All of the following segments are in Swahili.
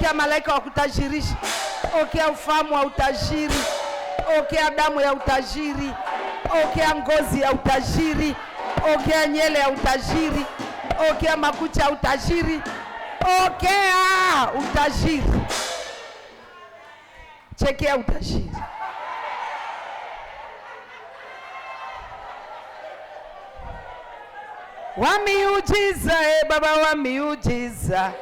Pokea malaika wa kutajirisha. Pokea ufahamu wa utajiri. Pokea damu ya utajiri. Pokea ngozi ya utajiri. Pokea nyele ya utajiri. Pokea makucha ya utajiri. Pokea utajiri. Chekea utajiri. Wa miujiza, Baba wa miujiza.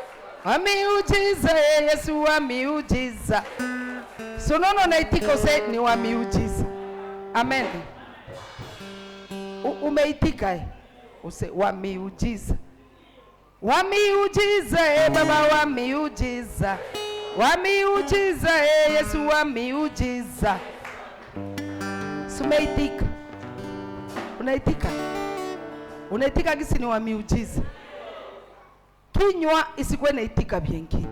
Wa miujiza, Yesu wa miujiza. Sonono naitika use ni wa miujiza. Amen. Umeitika use wa miujiza. Wa miujiza, Baba wa miujiza. Wa miujiza, Yesu wa miujiza. Sumeitika. Unaitika. Unaitika gisi ni wa miujiza. Kinywa isikuwe naitika vingine,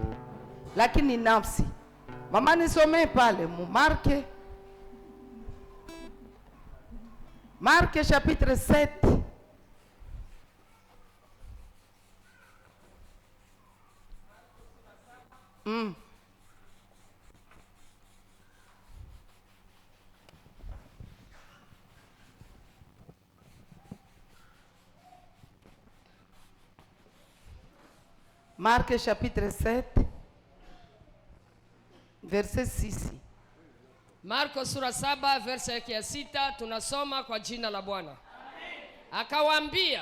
lakini nafsi. Mama nisome pale Marque chapitre 7. Marque chapitre 7 verset 6. Marko sura 7 verse yake ya 6, tunasoma kwa jina la Bwana. Akawaambia,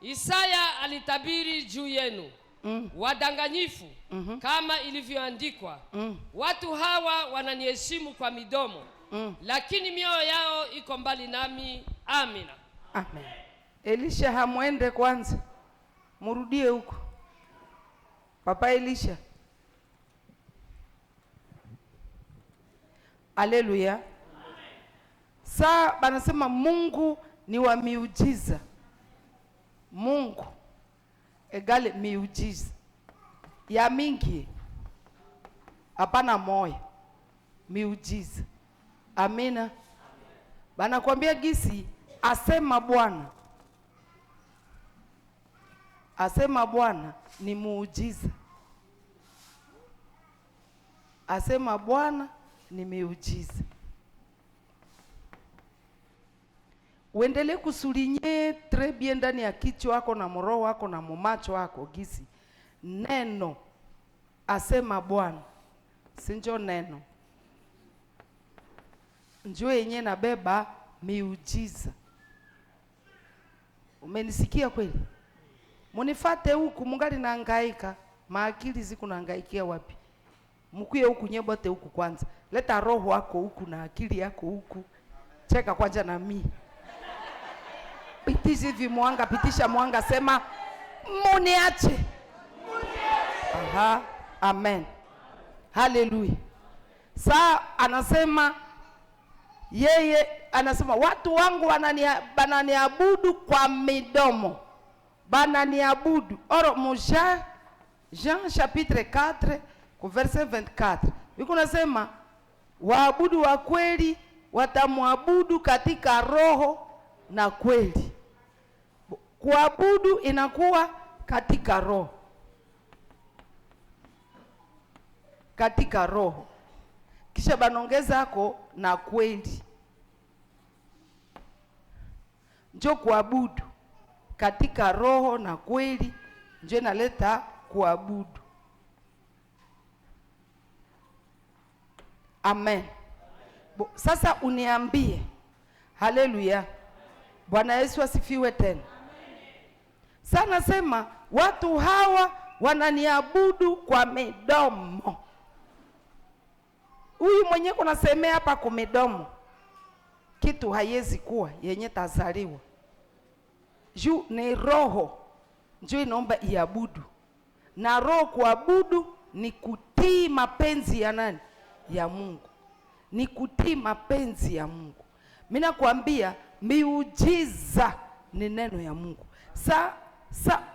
Isaya alitabiri juu yenu, wadanganyifu, kama ilivyoandikwa, watu hawa wananiheshimu kwa midomo, lakini mioyo yao iko mbali nami. Amina. Amen. Elisha hamwende kwanza, murudie huko. Papa Elisha. Haleluya. Saa banasema Mungu ni wa miujiza. Mungu egale miujiza ya mingi, hapana moya. Miujiza. Amina. Banakwambia gisi asema Bwana. Asema Bwana ni muujiza. Asema Bwana ni miujiza. Uendelee kusulinye très bien ndani ya kichwa wako na mroho wako na mumacho wako gisi neno asema Bwana sinjo neno njoo yenye na beba miujiza. Umenisikia kweli? Munifate huku mungali nahangaika, maakili ziku nahangaikia wapi? Mkuye huku nyebote huku kwanza. Leta roho wako huku na akili yako huku. Cheka kwanza na mimi. Pitisha hivi mwanga, pitisha mwanga, sema muniache. Aha, amen. Haleluya. Saa anasema yeye anasema watu wangu bananiabudu kwa midomo. Bananiabudu. Oro Jean chapitre 4 verset 24. Biko nasema waabudu wa kweli watamwabudu katika roho na kweli. Kuabudu inakuwa katika roho. Katika roho. Kisha banongeza hako na kweli. Njoo kuabudu katika roho na kweli, njoo naleta kuabudu. Amen. Sasa uniambie. Haleluya. Bwana Yesu asifiwe tena. Sana sema watu hawa wananiabudu kwa midomo. Huyu mwenye kunasemea hapa kwa midomo kitu haiwezi kuwa yenye tazaliwa. Juu ni roho njoo inaomba iabudu. Na roho kuabudu ni kutii mapenzi ya nani? Ya Mungu. Ni kutii mapenzi ya Mungu. Mimi nakwambia miujiza ni neno ya Mungu.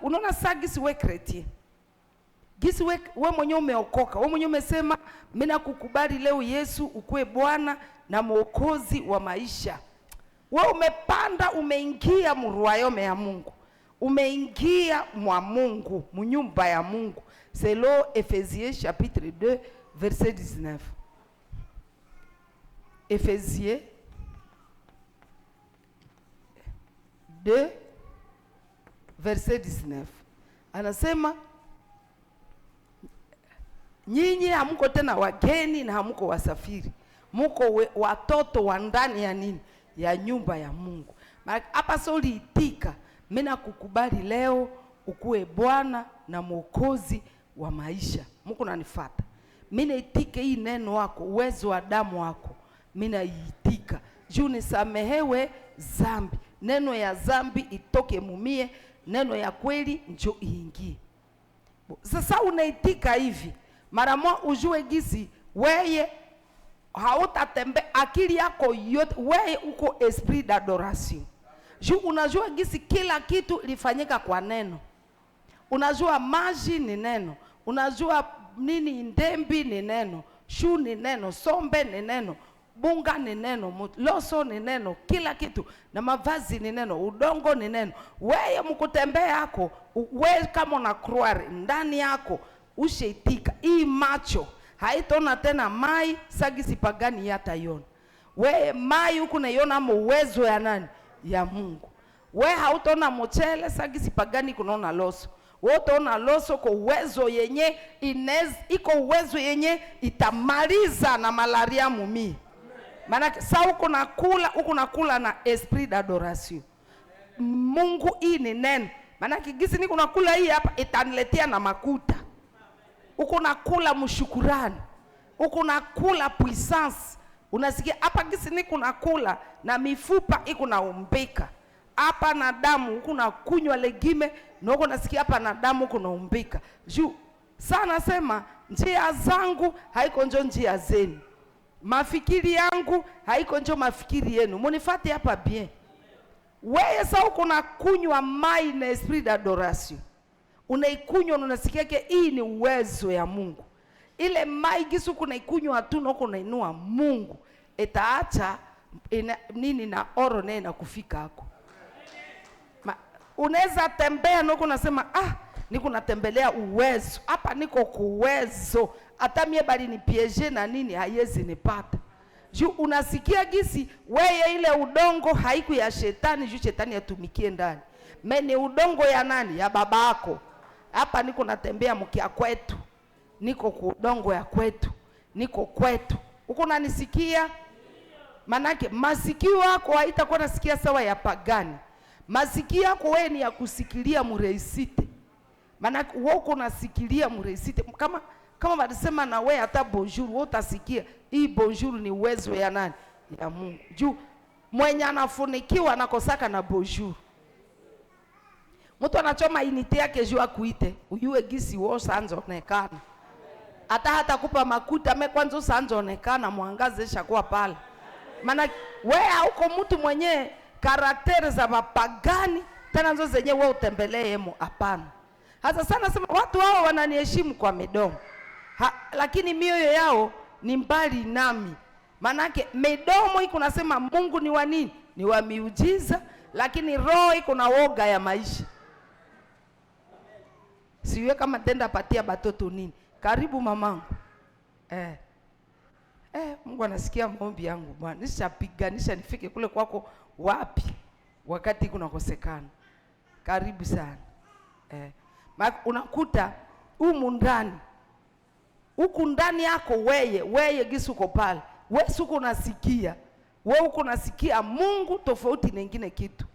Unaona gisi we chrétien. Gisi we mwenyewe umeokoka. We mwenyewe umesema mimi nakukubali leo Yesu ukue Bwana na Mwokozi wa maisha. We umepanda, umeingia mruayome ya Mungu. Umeingia mwa Mungu, mnyumba ya Mungu. selon Éphésiens chapitre 2 verset 19. Éphésiens 2 verset 19. Anasema nyinyi hamuko tena wageni na hamuko wasafiri, muko watoto wa ndani ya nini? Ya nyumba ya Mungu. Hapa sio uliitika, mimi nakukubali leo ukuwe Bwana na Mwokozi wa maisha. Mungu nanifuata. Mimi naitike hii neno wako, uwezo wa damu wako. Mimi naitika. Juu nisamehewe zambi. Neno ya zambi itoke mumie, neno ya kweli njo iingie. Sasa unaitika hivi, mara moja ujue gisi weye hautatembe akili yako yote, weye uko esprit d'adoration. Juu unajua gisi kila kitu lifanyika kwa neno. Unajua maji ni neno, unajua nini ndembi ni neno, shu ni neno, sombe ni neno, bunga ni neno, loso ni neno, kila kitu na mavazi ni neno, udongo ni neno. Wewe mkutembea yako, wewe kama na croire ndani yako usheitika. Hii macho haitona tena mai sagisi pagani yataiona. Wewe mai huku naiona uwezo ya nani? Ya Mungu. Wewe hautona mchele sagisi pagani kunaona loso. Wewe utaona loso kwa uwezo yenye iko uwezo yenye itamaliza na malaria mumi. Maana sa huko nakula na esprit d'adoration. Mungu hii ni neno. Maana gisi niko nakula hii hapa itaniletea na makuta. Huko nakula mshukurani. Huko nakula puissance. Unasikia hapa gisi niko nakula na mifupa iko naumbika. Hapa na damu huko nakunywa legime na huko nasikia hapa na damu huko naumbika. Juu sana sema njia zangu haiko njo njia zenu. Mafikiri yangu haiko njo mafikiri yenu. Munifuate hapa bien. Wewe sasa uko nakunywa mai na esprit d'adoration. Unaikunywa na unasikia ke hii ni uwezo ya Mungu. Ile mai gisu kunaikunywa tu na uko nainua Mungu. Itaacha nini na oro na kufika hako. Unaweza tembea na uko nasema niko natembelea uwezo. Hapa niko kuwezo. Hata mie bali ni piege na nini haiwezi nipata. Juu unasikia gisi weye ile udongo haiku ya shetani, juu shetani yatumikie ndani. Meni udongo ya nani? Ya baba yako. Hapa niko natembea mkia kwetu. Niko ku udongo ya kwetu. Niko kwetu. Uko unanisikia? Manake masikio yako haitakuwa nasikia sawa ya pagani. Masikio yako wewe ni ya kusikilia mureisite. Manake wewe uko unasikilia mureisite. Kama walisema na wewe hata bonjour, wewe utasikia hii bonjour ni uwezo ya nani? Ya Mungu. Juu mwenye anafunikiwa anakosaka na bonjour. Mtu anachoma inite yake juu akuite, uyue gisi wewe sanzo onekana. Hata kupa makuta kwanza sanzo onekana, mwangaze shakuwa pale. Maana wewe hauko mtu mwenye karakteri za mapagani tena nzo zenye wewe utembelee hemo, hapana. Hasa sana sema watu hao wananiheshimu kwa midomo. Lakini mioyo yao ni mbali nami. Manake midomo iko nasema Mungu ni wa nini? Ni wa miujiza, lakini roho iko na woga ya maisha. Siwe kama tenda patia batoto nini. Karibu mamangu. Mungu anasikia maombi yangu Bwana. Nishapiganisha nifike kule kwako wapi wakati kuna kosekana. Karibu sana. Unakuta huku ndani yako weye gisi uko pale. Wewe uko unasikia. Wewe uko unasikia Mungu tofauti na nyingine kitu.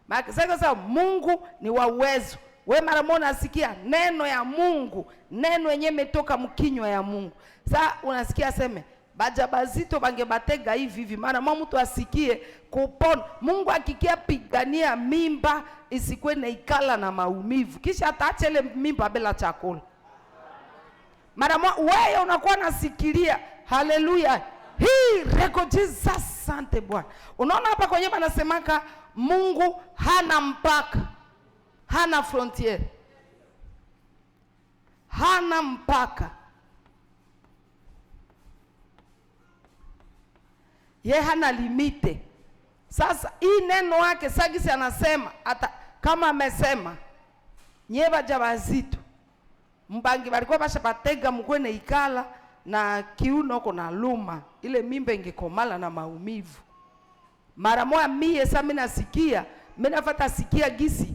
Maana sasa Mungu ni wa uwezo. Wewe mara moja unasikia neno ya Mungu, neno yenyewe imetoka mkinywa ya Mungu. Sasa unasikia sema bajabazito bangebatega hivi maana mtu asikie kupona. Mungu akikia pigania mimba isikwe na ikala na maumivu, kisha ataacha ile mimba bila chakula. Mara wewe unakuwa nasikilia. Haleluya. Hii reko Jesus, asante Bwana. Unaona hapa kwenye banasemaka Mungu hana mpaka, hana frontier, hana mpaka. Ye hana limite. Sasa hii neno yake sagisi anasema hata kama amesema nyeba jabazito mbangi walikuwa basha batega mkwene ikala na kiuno kuna luma, ile mimba ingekomala na maumivu. Mara moja mie sasa mimi nasikia, mimi nafuata sikia gisi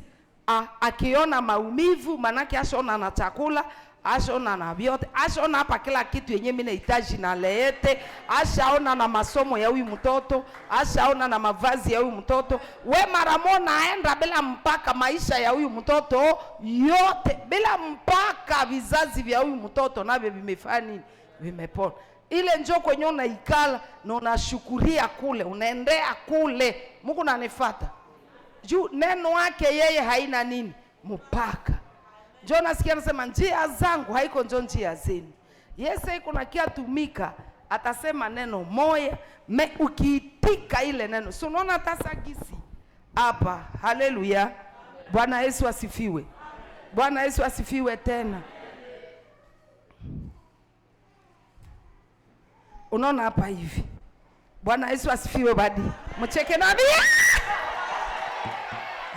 akiona maumivu, manake ashaona na chakula, ashaona na vyote, ashaona hapa kila kitu yenye mimi nahitaji na leete, ashaona na masomo ya huyu mtoto, ashaona na mavazi ya huyu mtoto. We mara moja naenda bila mpaka maisha ya huyu mtoto yote, bila mpaka vizazi vya huyu mtoto navyo vimefanya nini? Vimepona. Ile njoo kwenye unaikala na unashukuria kule, unaendea kule. Mungu nanifuata. Juu neno wake yeye haina nini? Mpaka. Njoo nasikia anasema njia zangu haiko njoo njia zenu. Yesu kuna kia tumika, atasema neno moya, ukiitika ile neno. So unaona tasagisi hapa. Haleluya. Bwana Yesu asifiwe. Bwana Yesu asifiwe tena. Unaona hapa hivi. Bwana Yesu asifiwe badi. Mcheke nabii.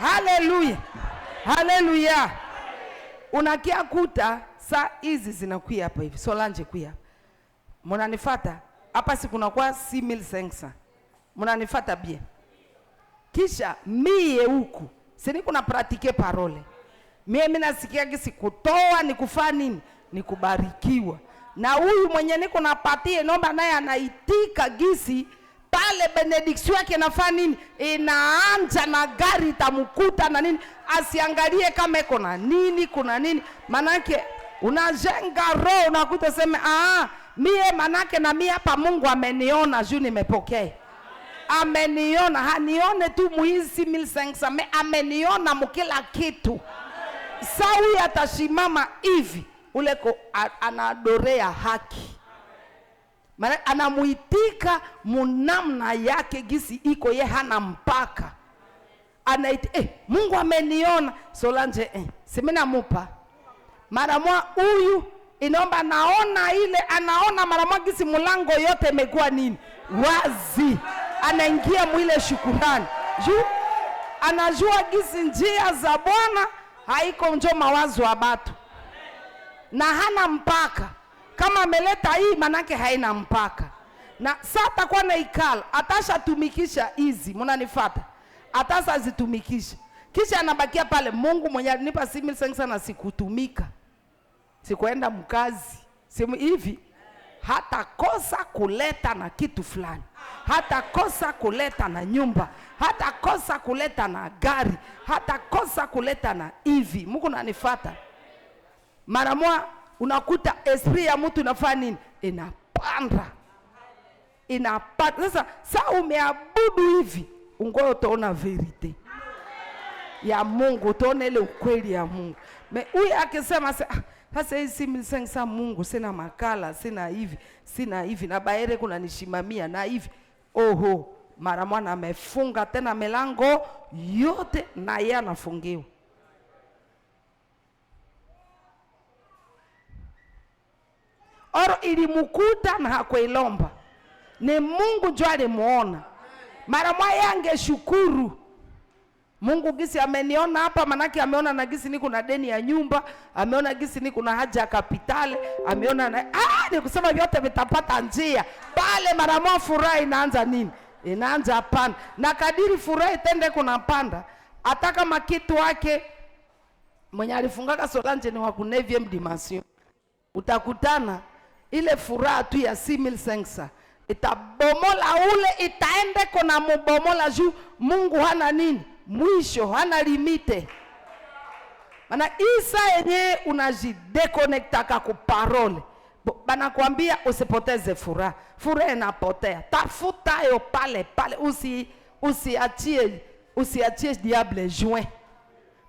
Haleluya. Haleluya. Unakia kuta saa hizi zinakuya hapa hivi. Solange kuya. Mnanifuata? Hapa si kuna kwa 6500. Mnanifuata bien. Kisha mie huku, sini kuna pratike parole. Mimi nasikia gisi kutoa ni kufanya nini? Ni kubarikiwa. Na huyu mwenye niko napatie nomba naye anaitika gisi pale benediction yake nafanya nini? Inaanza na gari tamkuta na nini? Asiangalie kama iko na nini, kuna nini. Manake unajenga roho unakuta sema mie manake na mie hapa Mungu ameniona juu nimepokea. Ameniona, hanione tu muhizi 1500, ameniona mkila kitu. Sawi atashimama hivi, uleko anadorea haki. Maana anamuitika munamna yake gisi iko ye hana mpaka. Anaiti Mungu ameniona. Solange semena mupa. Mara mwa huyu inaomba naona ile anaona mara mwa gisi mulango yote imekuwa nini? Wazi. Anaingia mwile shukurani. Juu anajua gisi njia za Bwana haiko njo mawazo ya batu. Na hana mpaka. Kama ameleta hii manake haina mpaka. Na sasa kwa na ikala atasha tumikisha hizi, mnanifuata? Atasa zitumikisha. Kisha anabakia pale, Mungu mwenye alinipa 6500 na sikutumika. Sikuenda mkazi. Simu hivi hata kosa kuleta na kitu fulani. Hata kosa kuleta na nyumba. Hata kosa kuleta na gari. Hata kosa kuleta na hivi. Mungu nanifuata. Mara moja unakuta esprit ya mtu inafanya nini? Inapanda. Inapanda. Sasa umeabudu hivi, ungoyo utaona verite ya Mungu, utaona ile ukweli ya Mungu. Huyu akisema sasa hizi 1500 Mungu sina makala, sina hivi na baere kuna nishimamia na hivi. Oho, mara mwana amefunga tena milango yote na yeye anafungiwa. Oro ilimukuta na hakuilomba. Ni Mungu ndio alimuona. Mara moja angeshukuru. Mungu gisi ameniona hapa, manake ameona na gisi niko na deni ya nyumba, ameona gisi niko na haja ya kapitale, ameona na ni kusema vyote vitapata njia. Pale mara moja furaha inaanza nini? Inaanza panda. Na kadiri furaha itende kuna panda, hata kama kitu wake mwenye alifungaka Solange ni wa ku 9e dimension. Utakutana ile furaha tu ya 6500 itabomola ule, itaende kuna mubomola juu Mungu hana nini? Mwisho, hana limite. Maana isa yenye unajidekonektaka ku parole. Banakuambia usipoteze furaha. Furaha inapotea. Tafuta yo pale pale, usiachie diable joint.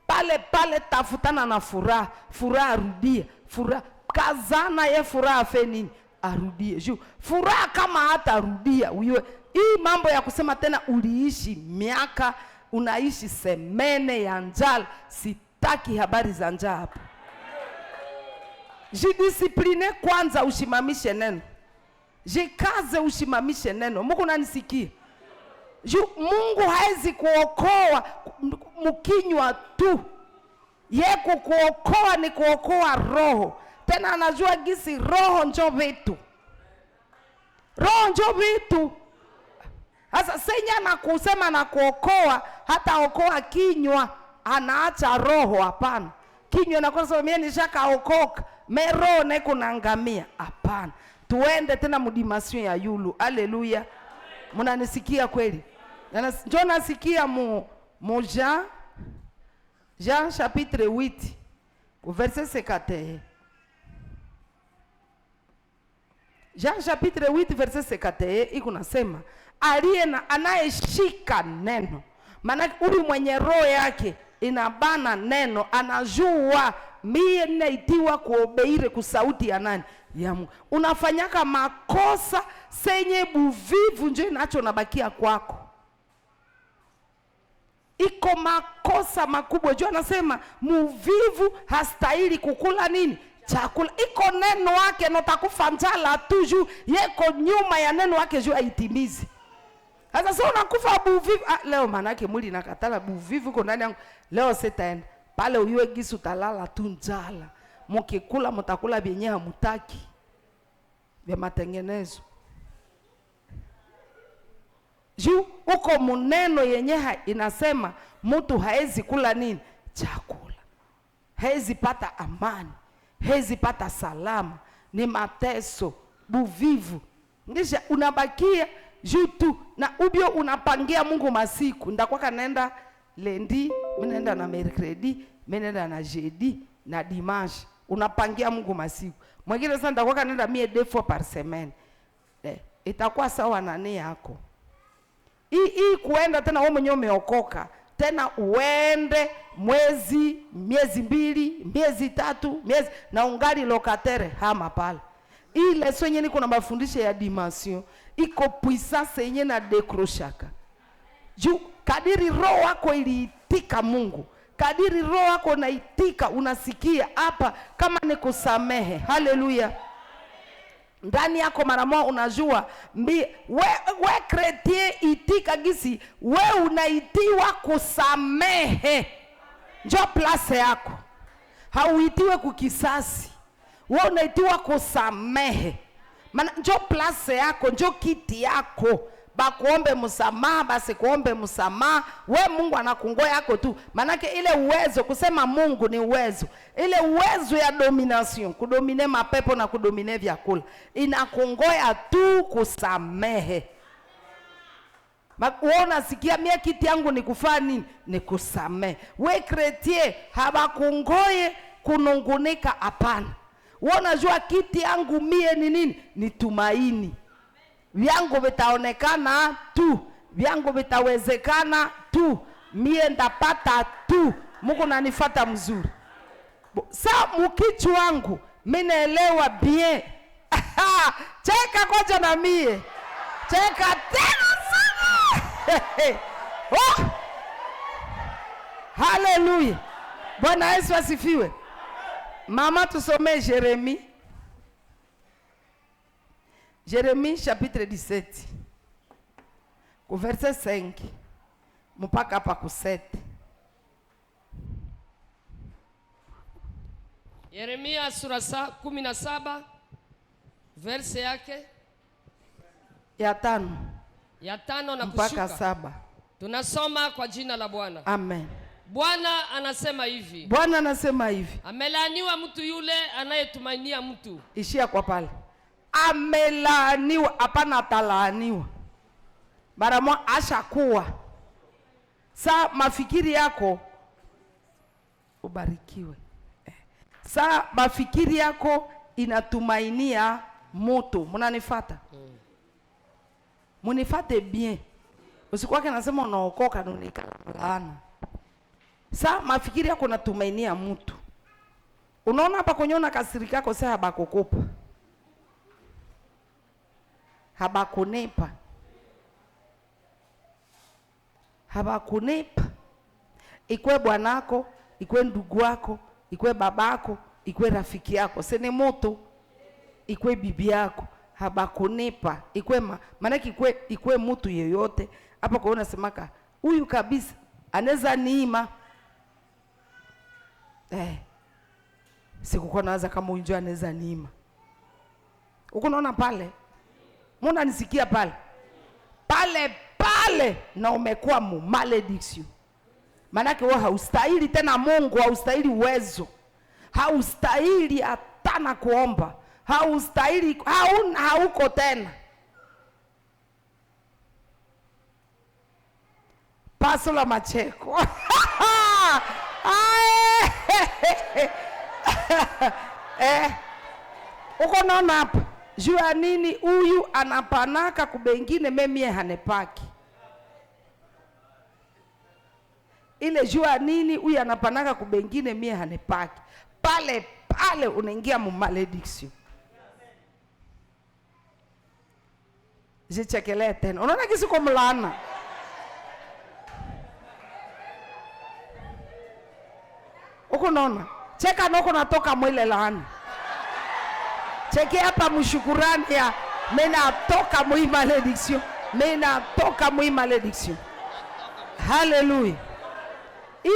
Pale pale tafutana na furaha. Furaha rudia. Furaha kazana ye furaha feni arudie. Juu furaha kama hata rudia uiwe. Hii mambo ya kusema tena uliishi miaka, unaishi semene ya njala, sitaki habari za njaa hapa. Jidiscipline kwanza, ushimamishe neno. Jikaze ushimamishe neno. Mungu nanisikia. Mungu haezi kuokoa mkinywa tu. Ye kukuokoa ni kuokoa roho. Tena anajua gisi roho njo vitu. Roho njo vitu. Sasa senya na kusema na kuokoa, hata okoa kinywa, anaacha roho hapana. Kinywa na kusema mimi nishakaokoka, roho na kunangamia hapana. Tuende tena mudimasio ya yulu. Haleluya. Mnanisikia kweli? Njo nasikia mu Jean chapitre 8 verset 51. Jean chapitre 8 verset 51 iko nasema aliye na anayeshika neno. Maana huyu mwenye roho yake inabana neno, anajua mie naitiwa kuobeire kusauti ya nani? Ya Mungu. Unafanyaka makosa senye buvivu njo inacho nabakia kwako. Iko makosa makubwa. Jua anasema muvivu hastahili kukula nini? Chakula. Iko neno wake notakufa njala tu juu yeko nyuma ya neno wake juu aitimizi. Sasa sio unakufa buvivu. Leo manake mwili nakatala buvivu kwa ndani yangu. Leo sitaenda. Pale uyue gisu talala tu njala. Mukikula mutakula vyenye hamutaki. Vya matengenezo. Juu uko muneno yenye inasema mtu haezi kula nini? Chakula. Haezi pata amani. Haezi pata salama. Ni mateso. Buvivu. Ngisha unabakia juu tu. Na ubio unapangia Mungu masiku. Ndakwaka nenda lendi, minaenda na mercredi, minaenda na jeudi, na dimanche. Unapangia Mungu masiku. Mwingine sasa ndakwaka nenda 2 fois par semaine. Itakuwa sawa na nia yako. Hii kuenda tena wewe mwenyewe umeokoka. Tena uende miezi 2, miezi 3, miezi na ungali lokatere hama pale. Hii leso yenyewe niko na mafundisho ya dimension. Iko puissance yenyewe na dekroshaka. Juu kadiri roho wako iliitika Mungu. Kadiri roho wako naitika unasikia hapa kama ni kusamehe. Haleluya. Ndani yako mara moja unajua we kretien itika gisi we unaitiwa kusamehe. Njo place yako. Hauitiwe kukisasi. We unaitiwa kusamehe. Maana njo place yako, njo kiti yako. Bakuombe msamaha, basi kuombe msamaha. We Mungu anakungoya yako tu. Manake ile uwezo, kusema Mungu ni uwezo. Ile uwezo ya domination, kudomine mapepo na kudomine vyakula. Inakungoya tu kusamehe. Uona sikia mie kiti yangu ni kufanya nini? Ni kusamehe. We kretien habakungoye kunungunika hapana. Uona jua kiti yangu mie ni nini? Ni tumaini. Vyangu vitaonekana tu. Vyangu vitawezekana tu. Mie ndapata tu. Mungu nanifata mzuri. Sa mukichu wangu minaelewa bien. Cheka koja na mie. Cheka tena sana. Oh! Hallelujah. Bwana Yesu asifiwe. Mama tusome Jérémie. Jérémie chapitre 17. Ku verset 5. Mpaka hapa ku 7. Yeremia sura 17 verse yake ya 5. Ya 5 na mpaka kushuka. 7. Tunasoma kwa jina la Bwana. Amen. Bwana anasema hivi. Bwana anasema hivi. Amelaaniwa mtu yule anayetumainia mtu. Ishia kwa pale. Amelaaniwa, hapana atalaaniwa. Mara moja ashakuwa. Sa mafikiri yako ubarikiwe. Sa mafikiri yako inatumainia moto. Mnanifuata? Munifate bien. Usikwake nasema unaokoka unaonekana laana. Sa mafikiri yako natumainia mtu. Unaona hapa konyona kasirika yako sasa habakukupa. Habakunipa. Habakunipa. Ikwe bwanako, ikwe ndugu wako, ikwe babako, ikwe rafiki yako. Sene moto. Ikwe bibi yako. Habakunipa. Ikwe manaki ikwe mtu yeyote. Hapa kwa unasemaka huyu kabisa anaweza niima. Sikukuwa nawaza kama unjua anaweza niima. Uko naona pale? Mbona nisikia pale? Pale na umekuwa malediction. Manake wewe haustahili tena Mungu, haustahili uwezo. Haustahili hata na kuomba. Haustahili, hauko tena. Paso la macheko. Uko naona hapa? Jua nini huyu anapanaka kubengine memie hanepaki. Ile jua nini huyu anapanaka kubengine mie hanepaki. Pale unaingia mu malediction. Jichekelee tena. Unaona kisi kwa mlaana. Uko naona? Cheka noko natoka mwile laana. Cheki hapa mshukurani ya mena toka mwi malediction. Mena toka mwi malediction. Hallelujah.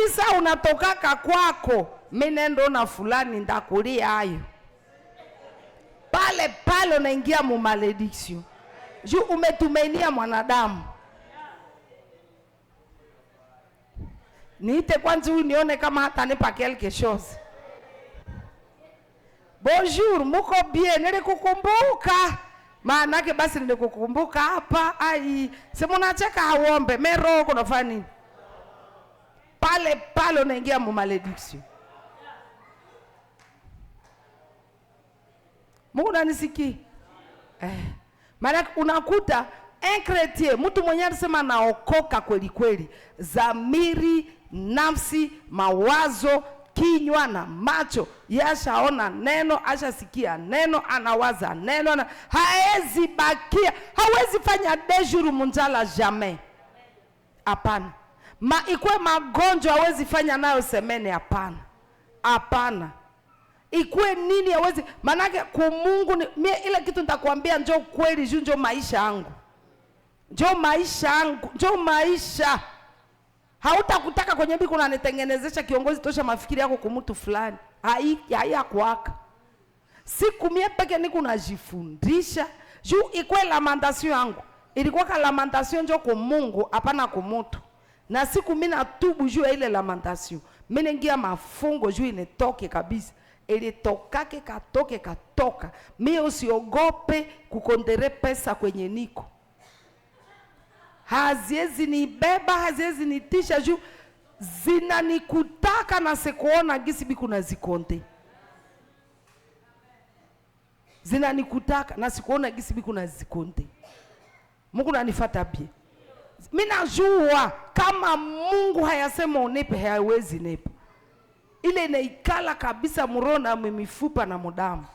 Isa unatokaka kwako. Minendo na fulani ndakulia hayo. Pale unaingia mu malediction. Juu umetumainia mwanadamu. Niite kwanza huyu nione kama hata nipa quelque chose. Bonjour, muko bien, nilikukumbuka. Maanake basi nilikukumbuka hapa. Sema unacheka hauombe, mero kunafanya nini? Pale unaingia mu malediction. Mungu ananisikia? Maana unakuta un chrétien, mtu mwenye anasema naokoka kweli kweli, zamiri, nafsi, mawazo, kinywa na macho, yashaona neno, ashasikia neno, anawaza neno, haezi bakia, hawezi fanya dejuru munjala jamais. Hapana. Ikwe magonjwa hawezi fanya nayo semene, hapana. Ikue nini hawezi, manake kumungu ni, mie ile kitu nitakwambia njoo kweli, njoo maisha yangu. Njoo maisha. Hautakutaka kwenye biku na nitengenezesha kiongozi tosha mafikiri yako kumutu fulani. Haya kuaka. Siku mie peke niku najifundisha. Juu ikwe lamentation yangu. Ilikuwa ka lamentation njoo kumungu, hapana kumutu. Na siku mina tubu juu ile lamentation. Mine ngia mafungo juu inetoke kabisa. Ili tokake katoka. Mie usiogope kukondere pesa kwenye niko. Haziezi nibeba, haziezi nitisha juu zinanikutaka na sikuona gisi biku na zikonde. Zinanikutaka na sikuona gisi biku na zikonde. Mungu nanifata bie. Mina jua kama Mungu hayasema unipe, hayawezi nipe. Ile inaikala kabisa murona mifupa na mudamu.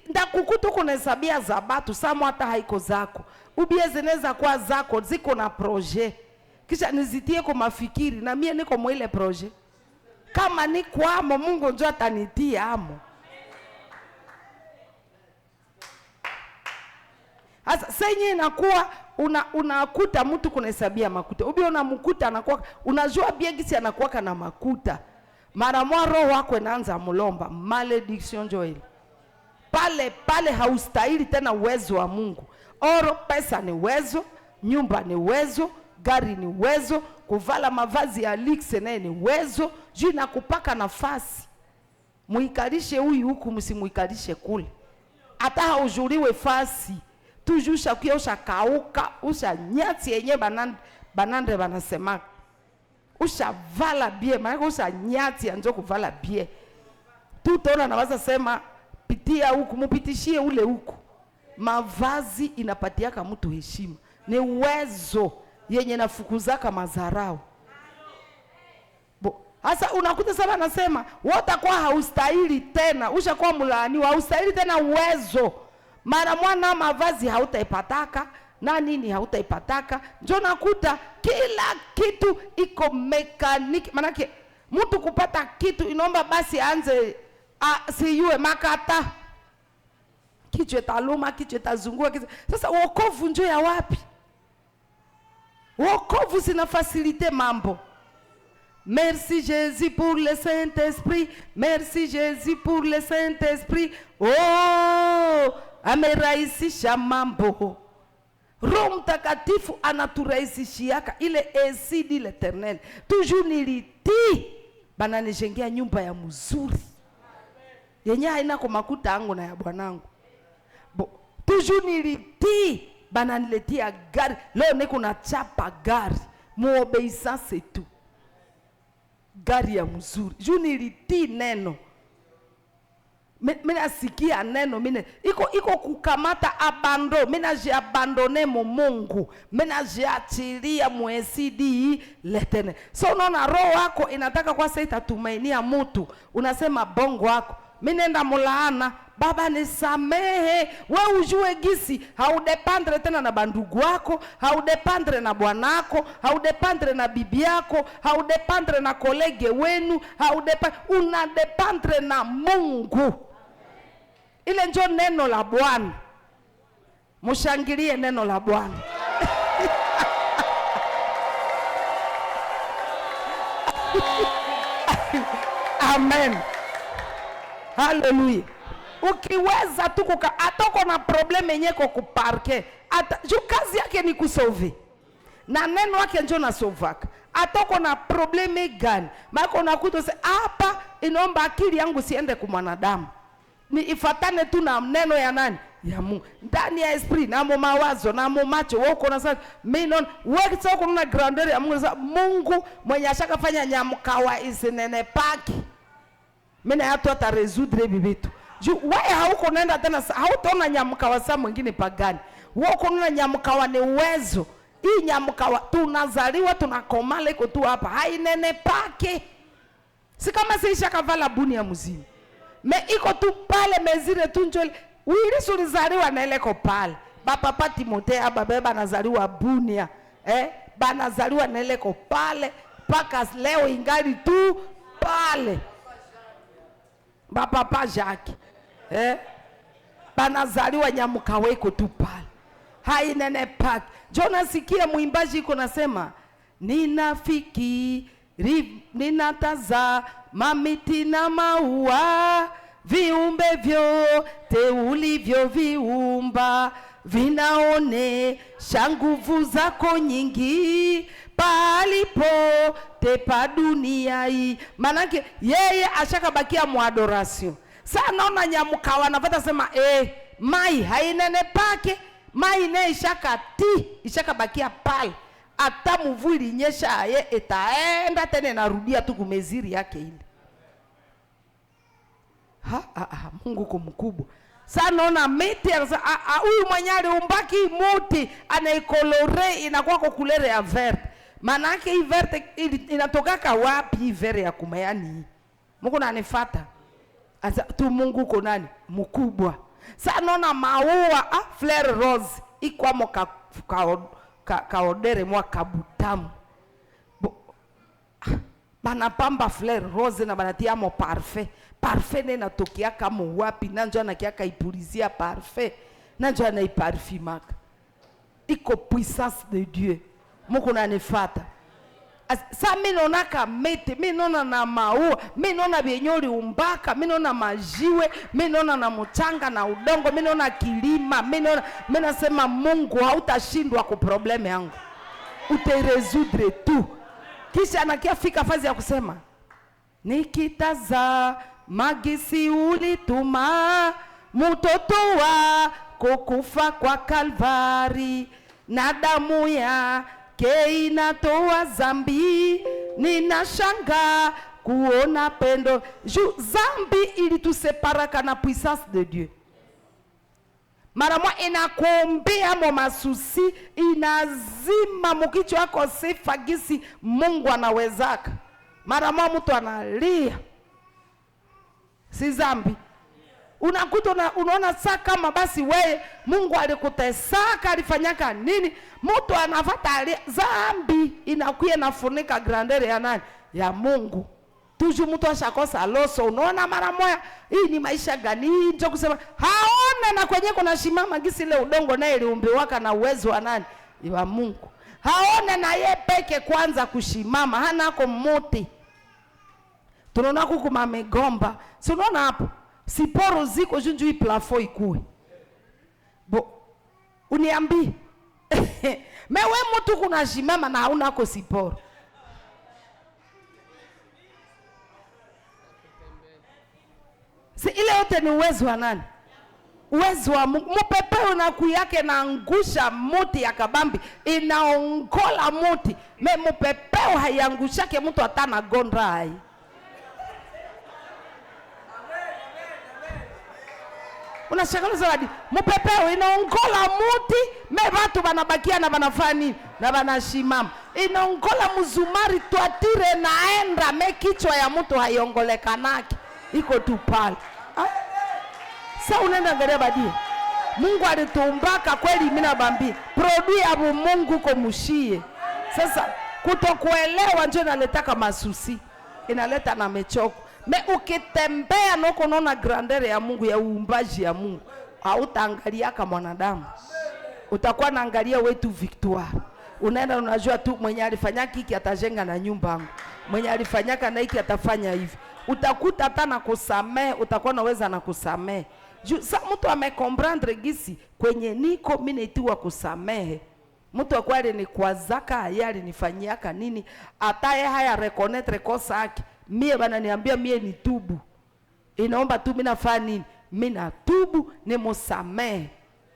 Ndakukutu kunahesabia za batu, samu hata haiko zako. Ubie zineza kwa zako, ziko na proje. Kisha nizitie kwa mafikiri, na mie niko mwile proje. Kama niko amo, Mungu njua tanitia amo. Asa, senye inakuwa, unakuta mtu kunahesabia makuta. Ubie unamukuta, unajua biegisi anakuwaka na makuta. Mara mwa roho wako inaanza mulomba. Malediction joeli. Pale haustahili tena uwezo wa Mungu. Oro, pesa ni uwezo, nyumba ni uwezo, gari ni uwezo, kuvala mavazi ya likse naye ni uwezo, juu na kupaka nafasi. Muikalishe huyu huku, msimuikalishe kule. Hata haujuriwe fasi. Tujusha kuya usha kauka, usha nyati yenye banande banasema. Usha vala bie, maana usha nyati anjo kuvala bie. Tutona nawaza sema pitia huku, mupitishie ule huku. Mavazi inapatiaka mtu heshima. Ni uwezo yenye nafukuzaka mazarau. Hasa unakuta sana anasema, wota kwa haustahili tena, usha kwa mulaaniwa, haustahili tena uwezo. Mara mwana mavazi hautaipataka, na nini hautaipataka. Njo nakuta kila kitu iko mekaniki. Manake mtu kupata kitu inomba basi anze siyue makata. Kichwe taluma, kichwe tazungua. Sasa wokovu njo ya wapi? Wokovu sina fasilite mambo. Merci Jésus pour le Saint-Esprit. Merci Jésus pour le Saint-Esprit. Oh, amerahisisha mambo. Roho Mtakatifu anaturahisishiaka ile esidi l'Eternel. Toujours nilitii bana nijengea nyumba ya mzuri. Yenye haina kwa makuta yangu na ya bwanangu. Toujours nilitii bana niletia gari. Leo niko na chapa gari. Muobeisance c'est tout. Gari ya mzuri. Juu nilitii neno. Mina sikia neno. Iko kukamata abando. Mina jiabandone mu Mungu. Mina jiachilia muesidi l'Eternel. So unaona roho wako inataka kwa sasa itatumainia mtu. Unasema bongo wako. Minenda mulaana. Baba nisamehe. We ujue gisi. Haudepandre tena na bandugu wako. Haudepandre na bwanako. Haudepandre na bibi yako. Haudepandre na kolege wenu. Unadepandre na Mungu. Ile njo neno la Bwana. Mushangilie neno la Bwana. Amen. Hallelujah. Ukiweza tu atoko na probleme yenye ko kuparke. Juu kazi yake ni kusove. Na neno yake njo na sovaka. Atoko na probleme gani? Mako nakuto se hapa inaomba akili yangu siende kwa mwanadamu. Ni ifatane tu na neno ya nani? Ya Mungu. Ndani ya esprit na mawazo na macho wako na sasa mimi wewe sio kuna grandeur ya Mungu. Mungu mwenye ashakafanya nyamkawa isinene paki. Mimi na watu ata résoudre bibitu. Wewe hauko nenda tena hautaona nyamkawa saa mwingine pagani. Wewe uko nuna nyamkawa ni uwezo. Hii nyamkawa tunazaliwa tunakomala iko tu hapa. Hainene paki. Si kama siisha kavala buni ya muzini. Me iko tu pale mezire tu njole. Wili sulizaliwa na ile ko pale. Papa Timothea baba nazaliwa Bunia. Banazaliwa na ile ko pale. Paka leo ingali tu pale. Papa Jacques. Banazaliwa nyamukawe iko tu pale. Hainene paki. Jona sikia muimbaji iko nasema. Ninatazama miti na maua, viumbe vyote ulivyo viumba, vinaonesha nguvu zako nyingi, palipo tepa dunia hii. Manake yeye ashakabakia muadoration. Sasa naona nyamukawa nafata sema mai hainene pake, mai ne ishakabakia pale. Ata mvuli nyesha ye itaenda tena narudia tu kumeziri yake ile. Mungu ko mkubwa. Sasa naona miti huyu mwenyali umbaki muti anaikolore inakuwa kwa kulere ya vert. Maana yake hii vert inatokaka wapi hii vert ya kumayani? Mungu ananifuata. Asa tu Mungu uko nani? Mkubwa. Sasa naona maua fleur rose iko moka kaodere mwa kabutamu. Banapamba fleur rose na banatiamo parfait. Parfait nena tokia kama wapi nanjo anakiaka ipulizia parfait. Nanjo anaiparfumaka. Iko puissance de Dieu. Mungu ananifuata. Sa mimi naona kamete, mimi naona na maua, mimi naona bienyori umbaka, mimi naona majiwe, mimi naona na mchanga na udongo, mimi naona kilima, mimi nasema Mungu hautashindwa ku probleme yangu. Utaresoudre tu. Kisha anakia fika fazi ya kusema nikitazama gisi ulituma mtoto wako kufa kwa Kalvari na damu yake inatoa zambi, ninashanga kuona pendo. Zambi ilituseparaka na puissance de Dieu. Mara mwa inakuombea mo masusi, inazima mukichwa wako sifa gisi Mungu anawezaka. Mara mwa mtu analia. Si zambi. Unakuta unaona saa kama basi wewe Mungu alikutesaka alifanyaka nini? Mtu anafata zambi inakuya nafunika grandeur ya nani? Ya Mungu. Tuju mtu ashakosa loso. Unaona mara moja hii ni maisha gani? Ndio kusema haona na kwenye kuna shimama gisi ile udongo naye iliumbiwaka na uwezo wa nani? Wa Mungu. Haona na ye peke kwanza kushimama, hana ko muti tunaona kuku mamegomba, si unaona hapo siporo ziko junju plafo ikue bo uniambi mewe mtu kuna jimama na hauna ko siporo. Si ile yote ni uwezo wa nani? Uwezo wa Mungu. Mupepeo na kuyake na angusha muti ya kabambi, inaongola muti. Mupepeo haiangushake mtu atana gondra hai. Unashangala zawadi, mupepeo inaongola muti, watu wanabakia na wanafani na wanashimama. Inaongola mzumari tuatire naenda, kichwa ya mtu haiongolekanaki. Iko tu pale. Sasa unaenda ngere badie. Mungu alituumbaka kweli, mimi nabambia. Produit ya Mungu komushie. Sasa kutokuelewa ndio inaletaka masusi. Inaleta na mechoko. Ukitembea na unaona grandeur ya Mungu, ya uumbaji ya Mungu, hautaangalia kama mwanadamu. Utakuwa naangalia wetu victoire. Unaenda unajua tu mwenye alifanya hiki atajenga na nyumba yangu. Mwenye alifanyaka na hiki atafanya hivi. Utakuta hata na kusamehe, utakuwa naweza na kusamehe. Sa mtu amekomprendre gisi kwenye niko mimi naitiwa kusamehe. Mtu akwali ni kwazaka yali nifanyiaka nini, ataye haya reconnaître kosa yake. Mie bana niambia mie ni tubu. Inaomba tu mimi nafanya nini? Mimi na tubu ni musamehe.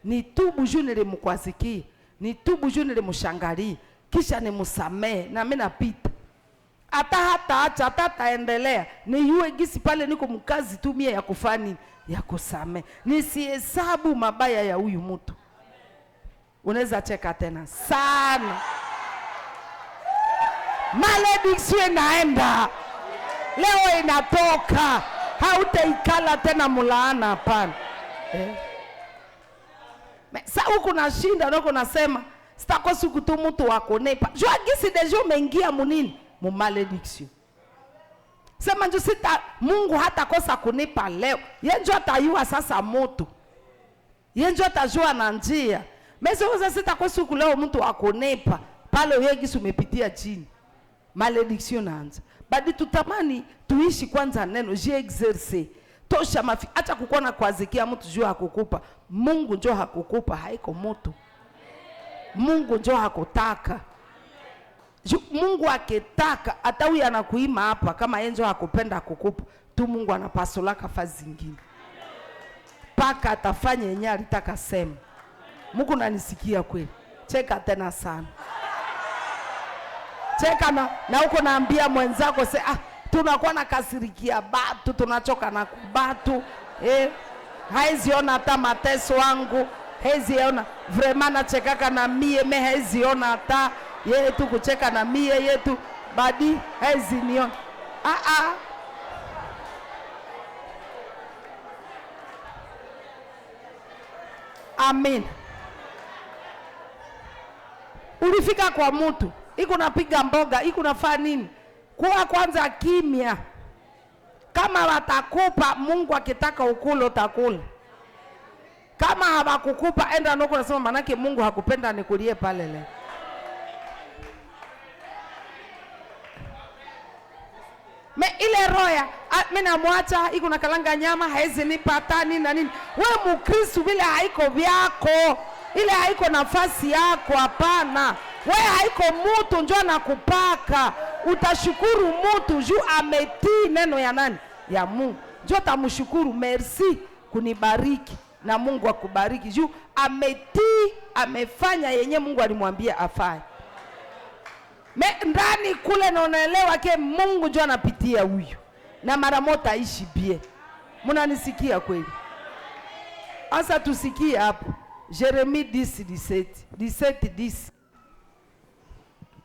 Ni tubu juu nilimkwaziki. Ni tubu juu nilimshangalia. Kisha ni musamehe na mimi napita. Hata taendelea. Ni yue gisi pale niko mkazi tu mie ya kufani ya kusame. Nisihesabu mabaya ya huyu mtu. Unaweza cheka tena sana. Malediction inaenda. Leo inatoka. Hautaikala tena mulaana hapana. Sasa huko nashinda nako nasema sitakosi kutu mtu wako nepa. Jua gisi dejo mengia munini? Mu malediction. Sema njo sita Mungu hata kosa kunipa leo. Yenjo atayua sasa moto. Yenjo atajua na njia. Mese sita kosa kuleo mtu wakunipa. Pale wewe umepitia chini. Malediction naanza. Badi tutamani tuishi kwanza neno. Je exerce. Tosha mafi. Acha kukona kuazikia mtu jua hakukupa. Mungu njo hakukupa haiko moto. Mungu njo hakutaka. Mungu akitaka hata huyu anakuima hapa kama yenjo hakupenda kukupa tu, Mungu anapasolaka fazi zingine paka atafanya yenye alitaka sema. Mungu nanisikia kweli. Cheka tena sana. Cheka na uko naambia mwenzako tunakuwa na kasirikia batu, tunachoka na kubatu. Haiziona hata mateso wangu. Haiziona vraiment na chekaka na mie haiziona hata yetu kucheka na mie yetu badi haiziona. Amen. Ulifika kwa mtu, iko napiga mboga, iko nafanya nini? Kuwa kwanza kimya. Kama watakupa, Mungu akitaka ukule utakula. Kama hawakukupa enda noko nasema manake Mungu hakupenda nikulie pale leo. Ile roya mimi namwacha iko nakalanga nyama haizi nipata nini na nini. Wewe Mkristo vile haiko vyako. Ile haiko nafasi yako hapana. Wewe haiko mtu njoo nakupaka. Utashukuru mtu juu ametii neno ya nani? Ya Mungu. Njoo tamshukuru merci kunibariki na Mungu akubariki juu ametii, amefanya yenye Mungu alimwambia afanye. Ndani kule naonaelewa ke Mungu njoo anapitia huyu. Na mara moja aishi bie. Mnanisikia kweli? Asa tusikie hapo. Jeremie 10:17.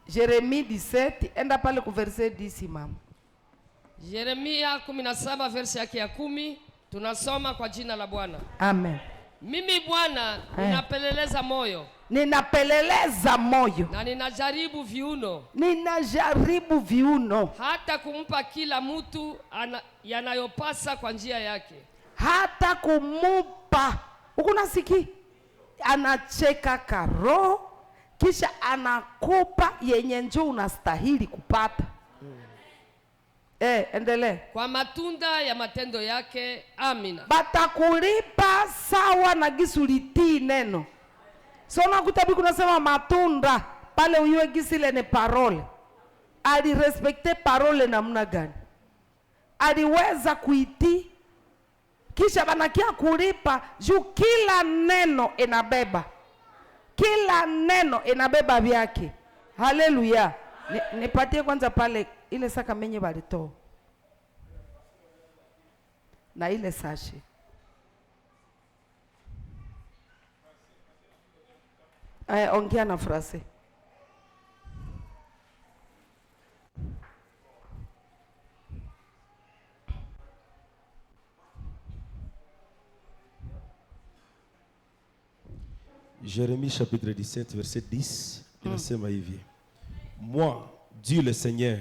Jeremie 17, enda pale ku verset 10 mama. Yeremia 17 verse yake ya 10, tunasoma kwa jina la Bwana. Amen. Mimi Bwana ninapeleleza moyo. Ninapeleleza moyo. Na ninajaribu viuno. Ninajaribu viuno. Hata kumpa kila mtu yanayopasa kwa njia yake. Hata kumupa. Ukunasiki? Anacheka karo. Kisha anakupa yenye njoo unastahili kupata. Endelee. Kwa matunda ya matendo yake. Amina. Batakulipa sawa na gisi ulitii neno. So unakuta Biblia kunasema matunda, pale uyue gisi ile ni parole. Alirespekte parole namna gani? Aliweza kuitii. Kisha banakia kulipa juu kila neno inabeba. Kila neno inabeba vyake. Haleluya. Nipatie kwanza pale ile saka menye balitoa. Na ile sashi. Ongea na frase. Jérémie chapitre 17 verset 10, inasema hivi: Moi, dit le Seigneur,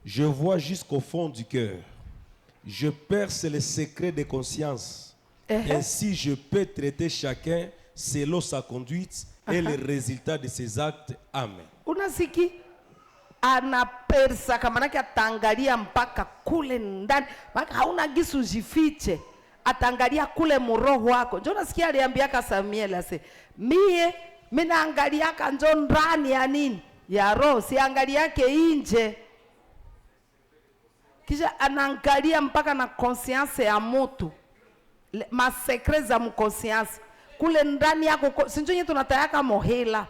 je vois jusqu'au fond du cœur, je perce les secrets des consciences, ainsi je peux traiter chacun selon sa conduite et les résultats de ses actes. Amen. Unasiki anapersa kama nake atangalia mpaka kule ndani, maana hauna gisu jifiche, atangalia kule muroho wako. Njoo nasikia aliambiaka Samuel ase, mimi naangaliaka njoo ndani ya nini? Ya roho, siangalia yake nje. Kisha anaangalia mpaka na conscience ya mtu. Masekre za mconscience. Kule ndani yako, sinjo nye tunatayaka mohela.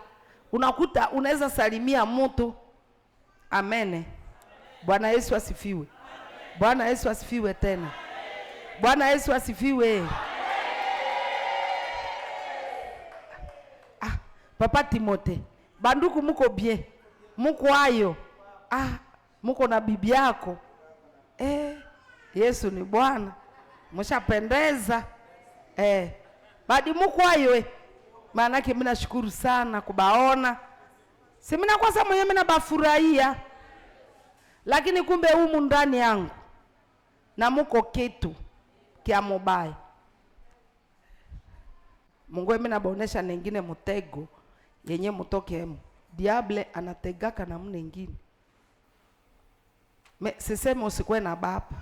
Unakuta, unaweza salimia mtu. Amen. Bwana Yesu asifiwe. Bwana Yesu asifiwe tena. Bwana Yesu asifiwe. Papa Timote, banduku muko bien. Muko ayo. Muko na bibi yako. Yesu ni Bwana. Mshapendeza. Badi muko ayo. Maanake mimi nashukuru sana kubaona. Si mimi nakosa mwenye mimi nabafurahia. Lakini kumbe humu ndani yangu na muko kitu kia mobile. Mungu mimi nabaonesha nengine mutego yenye mutoke hemu. Diable anategaka na mune ngine. Siseme usikwe na baba.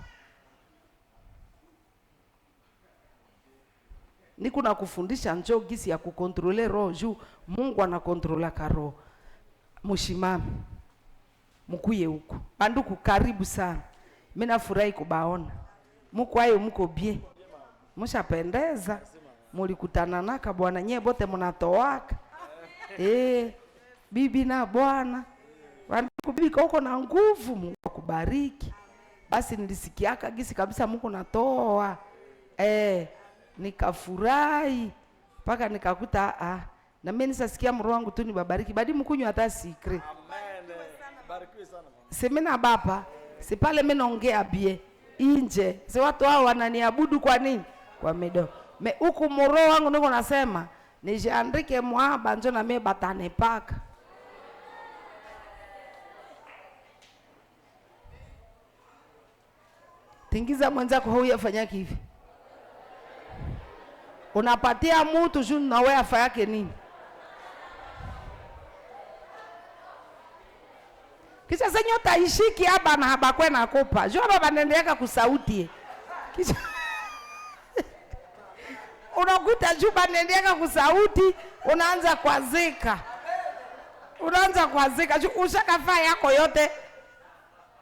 Niku na kufundisha njoo gisi ya kukontrole roho juu Mungu anakontrola roho. Mushimame. Mukuye huku. Banduku karibu sana. Mimi nafurahi kubaona. Muko ayo muko bien. Mshapendeza. Mulikutana naka bwana nye bote mnatoaka. Bibi na bwana. Banduku bibi uko na nguvu, Mungu akubariki. Basi nilisikiaka gisi kabisa Mungu natoa. Nikafurahi paka nikakuta na mimi nisasikia mroho wangu tu nibabariki. Badi mkunywa hata secret. Amen. Barikiwe sana mama. Semena baba, si pale mimi naongea bie nje. Si watu hao wananiabudu kwa nini? Kwa midomo. Huku mroho wangu niko nasema nijiandike mwaba njoo na mimi batane paka. Tingiza mwenzako huyu afanya hivi. Unapatia mtu juu na wewe afa yake nini? Kisha senyo taishiki hapa na haba kwe na kopa. Jua baba nendeaka kusauti. Kisha unakuta juba nendeaka kusauti, unaanza kwazika. Unaanza kwazika. Ushakafaa yako yote.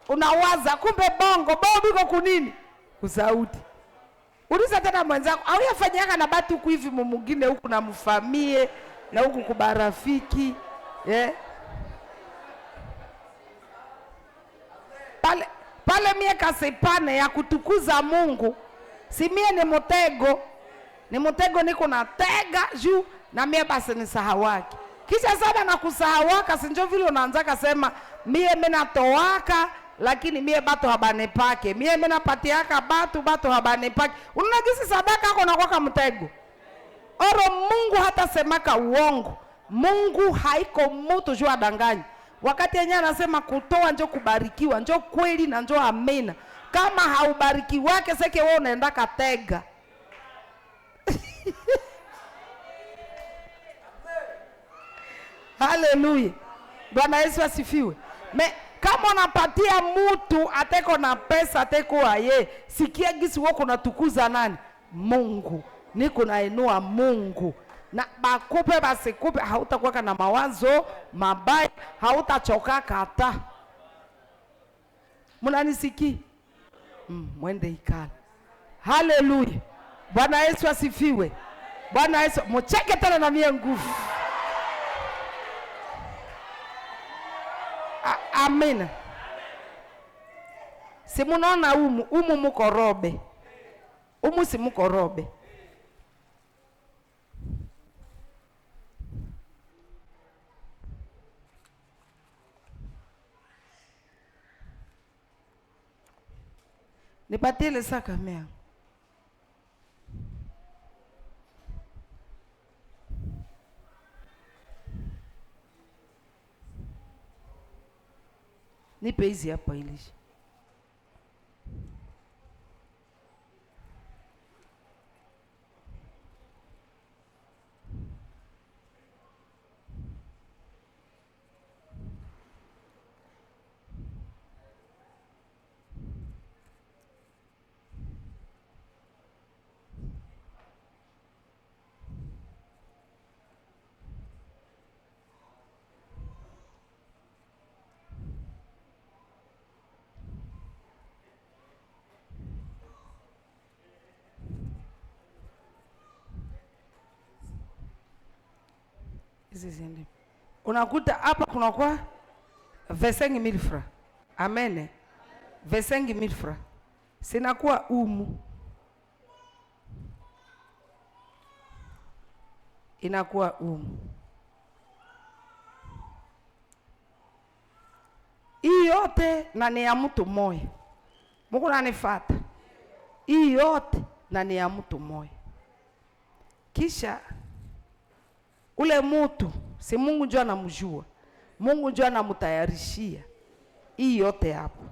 Unawaza kumbe bongo biko kunini? Kusauti. Uliza tena mwenzako, au yafanyaka na batu huku hivi mwingine huku na mfamie na huku kubarafiki. Pale mie kasepane ya kutukuza Mungu. Si mie ni mutego. Ni mutego niko na tega juu na mie basi ni sahawaki. Kisha sana na kusahawaka sinjo vile unaanza sema mie mena toaka lakini mie batu habane pake. Mie mena patiaka batu habane pake. Unagisi sadaka ako na kwaka mtego. Oro Mungu hata semaka uongo. Mungu haiko mtu juu adanganyi. Wakati yenyewe anasema kutoa njo kubarikiwa, njo kweli na njo amina. Kama haubariki wake seke wewe unaenda katega. Haleluya. Bwana Yesu asifiwe. kama unapatia mtu ateko na pesa ateko aye, sikia gisi wako natukuza nani? Mungu. Niko nainua Mungu. Na bakupe basikupe, hautakuwa na mawazo mabaya, hautachoka hata. Mnanisiki? Mwende ikala. Haleluya. Bwana Yesu asifiwe. Bwana Yesu, mcheke tena na mie nguvu. Amen. Si munaona umu muko robe. Umu si muko robe. Nipatie ile saka mea. Nipe hizi hapa ilishi. Unakuta hapa kuna kwa 25,000 francs. Amen. 25,000 francs. Sinakuwa umu. Inakuwa umu. Hii yote na ni ya mtu moja. Mungu ananifuata. Hii yote na ni ya mtu moja. Kisha ule mtu si Mungu njoo anamjua. Mungu njoo anamtayarishia hii yote hapo.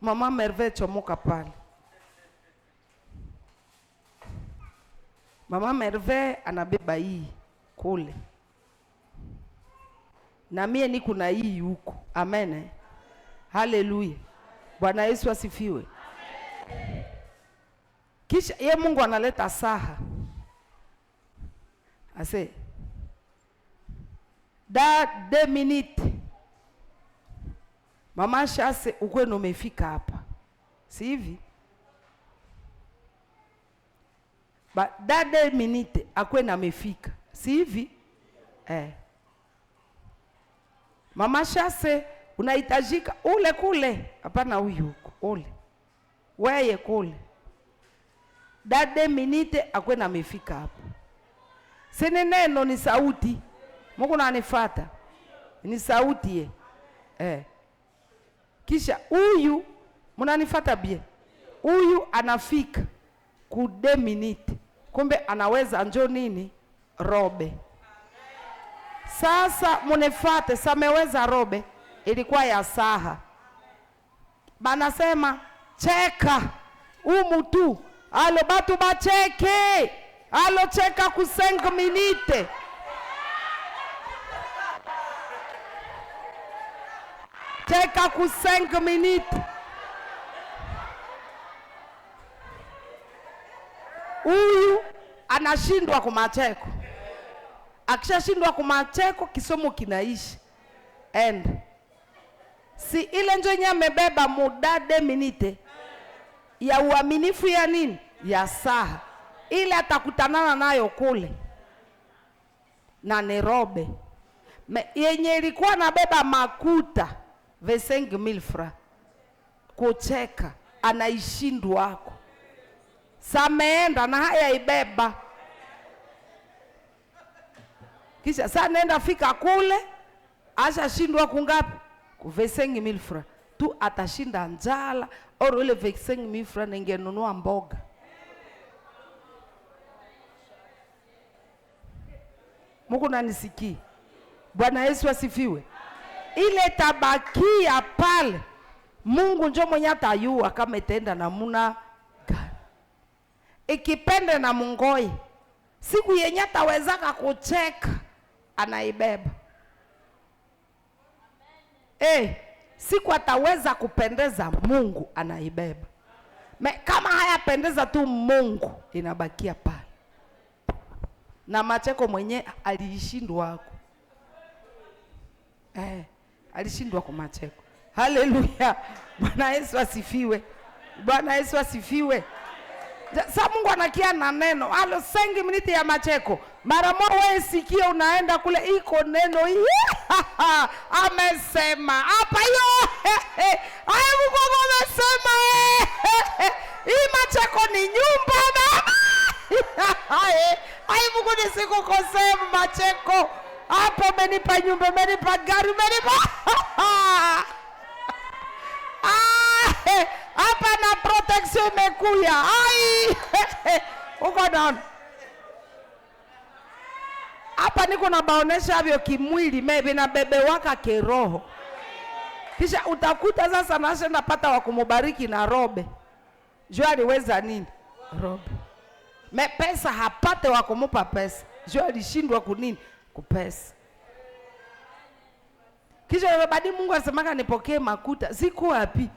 Mama Merve chomoka pale. Mama Merve anabeba hii kule. Na mie niko na hii huko. Amen. Haleluya. Bwana Yesu asifiwe. Kisha ye Mungu analeta saha. Ase da 2 minutes. Mama Shase ukwe umefika hapa. Si hivi? Ba da 2 minutes akwe na amefika. Si hivi? Mama Shase unahitajika ule kule. Hapana huyu huko. Ule. Weye kule. Da 2 minutes akwe na amefika hapa. Sine neno ni sauti. Mungu ananifuata. Ni sauti ye. Kisha huyu mnanifuata bie. Huyu anafika ku 2 minutes. Kumbe anaweza njoo nini? Robe. Sasa mnifuate, sameweza robe ilikuwa ya saha. Banasema cheka. Tu. Alo batu bacheke. Alo cheka ku 5 minutes. Cheka ku 5 minutes. Huyu anashindwa kumacheko. Akishashindwa kumacheko kisomo kinaishi. And si ile njo nye amebeba muda 2 minutes ya uaminifu ya nini? Ya saha. Ile atakutanana nayo kule. Na nirobe. Yenye ilikuwa nabeba makuta 25,000 francs. Kucheka. Anaishindwa wako. Sameenda na haya ibeba. Kisha saa nenda fika kule. Asha shindwa kungapi? Ku 25,000 francs. Tu atashinda njala. Oro ile 25,000 francs ningenunua mboga. Mungu nanisiki. Bwana Yesu asifiwe. Ile tabakia pale. Mungu njo mwenye atayua kama itaenda namuna gani. Ikipende na mungoi. Siku yenye atawezaka kucheka. anaibeba. Siku ataweza kupendeza Mungu, anaibeba. Kama hayapendeza tu Mungu, inabakia pale. Na Macheko mwenye alishindwa wako. Alishindwa kwa Macheko. Haleluya. Bwana Yesu asifiwe. Bwana Yesu asifiwe. Sasa Mungu anakia na neno. Alo sengi miniti ya Macheko. Mara moja wewe sikia unaenda kule iko neno hii. Amesema. Hapa yo. Ayo Mungu amesema. Hii Macheko ni nyumba mama. Ayo Mungu nisikukosea Macheko. Hapo umenipa nyumba, umenipa gari, umenipa. Hapa na protection imekuya. Uko down. Hapa niko na baonesha havyo kimwili, maybe na bebe waka kiroho. Kisha utakuta sasa nashe napata wa kumubariki na robe. Jua aliweza nini? Robe. Pesa hapate wa kumupa pesa. Jua alishindwa kunini? Kupesa. Kisha baadaye Mungu asemaka nipokee makuta. Siku wapi?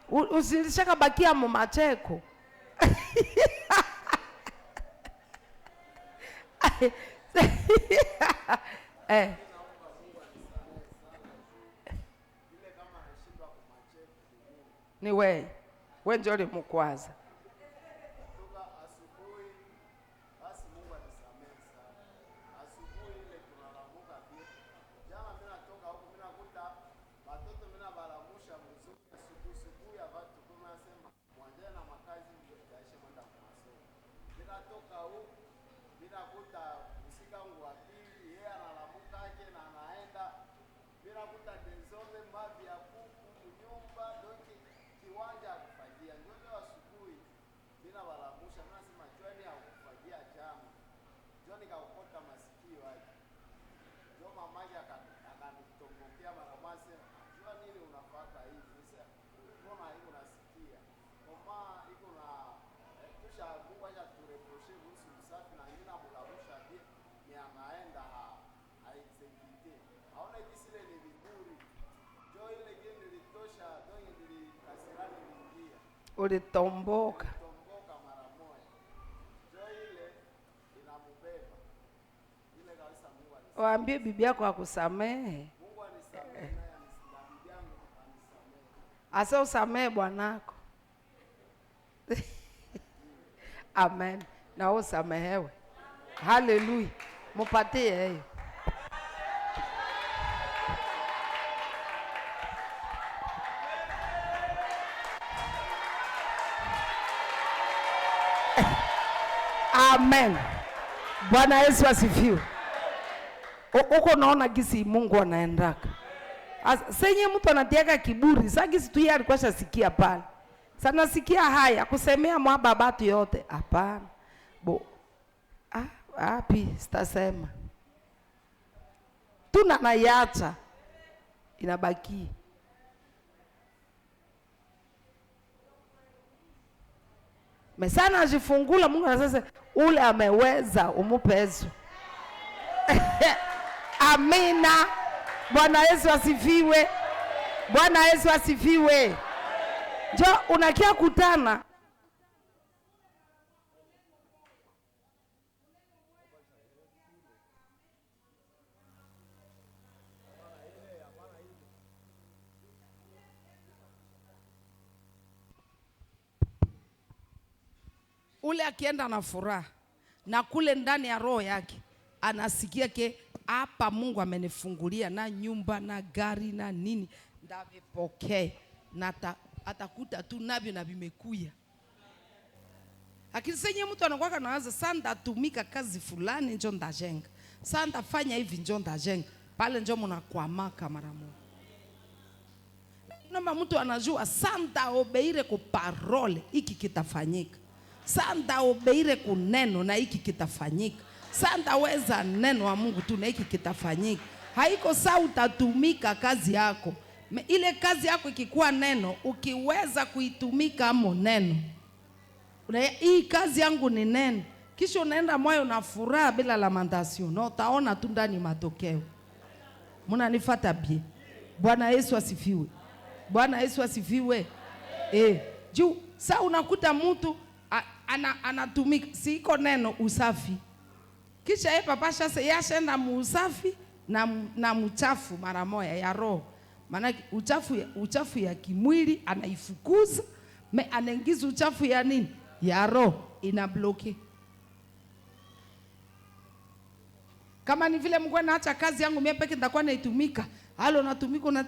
Usilishaka bakia mu Macheko. Ni wewe ndio ulimkwaza. Ulitomboka. Waambie bibi yako akusamehe. Asa usamehe bwanako. Amen. Na usamehewe. Haleluya. Mupatie yeye. Amen. Bwana Yesu asifiwe. Uko naona gisi Mungu anaendaka. Senye mtu anatiaka kiburi, sasa gisi tu yeye alikuwa shasikia pale. Sana sikia haya kusemea mwa babatu yote. Hapana. Api sitasema. Tuna nayacha inabaki. Mesana ajifungula Mungu anasema ule ameweza umupezo. Amina. Bwana Yesu asifiwe. Bwana Yesu asifiwe. Jo unakia kutana. Ule akienda na furaha na kule ndani ya roho yake anasikia ke hapa Mungu amenifungulia na nyumba na gari na nini ndavipokee na atakuta tu navyo na vimekuya. Lakini senye mtu anakuwa anaanza sanda tumika kazi fulani njo ndajenga. Sanda fanya hivi njo ndajenga. Pale njo mnakwamaka mara moja. Namba mtu anajua sanda obeire ku parole hiki kitafanyika. Sanda obeire ku neno na hiki kitafanyika. Sanda weza neno wa Mungu tu na hiki kitafanyika. Haiko saa utatumika kazi yako. Ile kazi yako ikikuwa neno, ukiweza kuitumika amo neno. Hii kazi yangu ni neno. Kisha unaenda moyo na furaha bila lamentation. Na utaona tu ndani matokeo. Mnanifuata bie. Bwana Yesu asifiwe. Bwana Yesu asifiwe. Juu sasa unakuta mtu anatumika siko neno usafi. Kisha yeye papa sasa yashaenda muusafi na mchafu mara moja ya roho. Maana uchafu ya kimwili anaifukuza, anaingiza uchafu ya nini? Ya roho ina bloke. Kama ni vile Mungu anaacha kazi yangu mimi peke nitakuwa naitumika. Halo unatumika.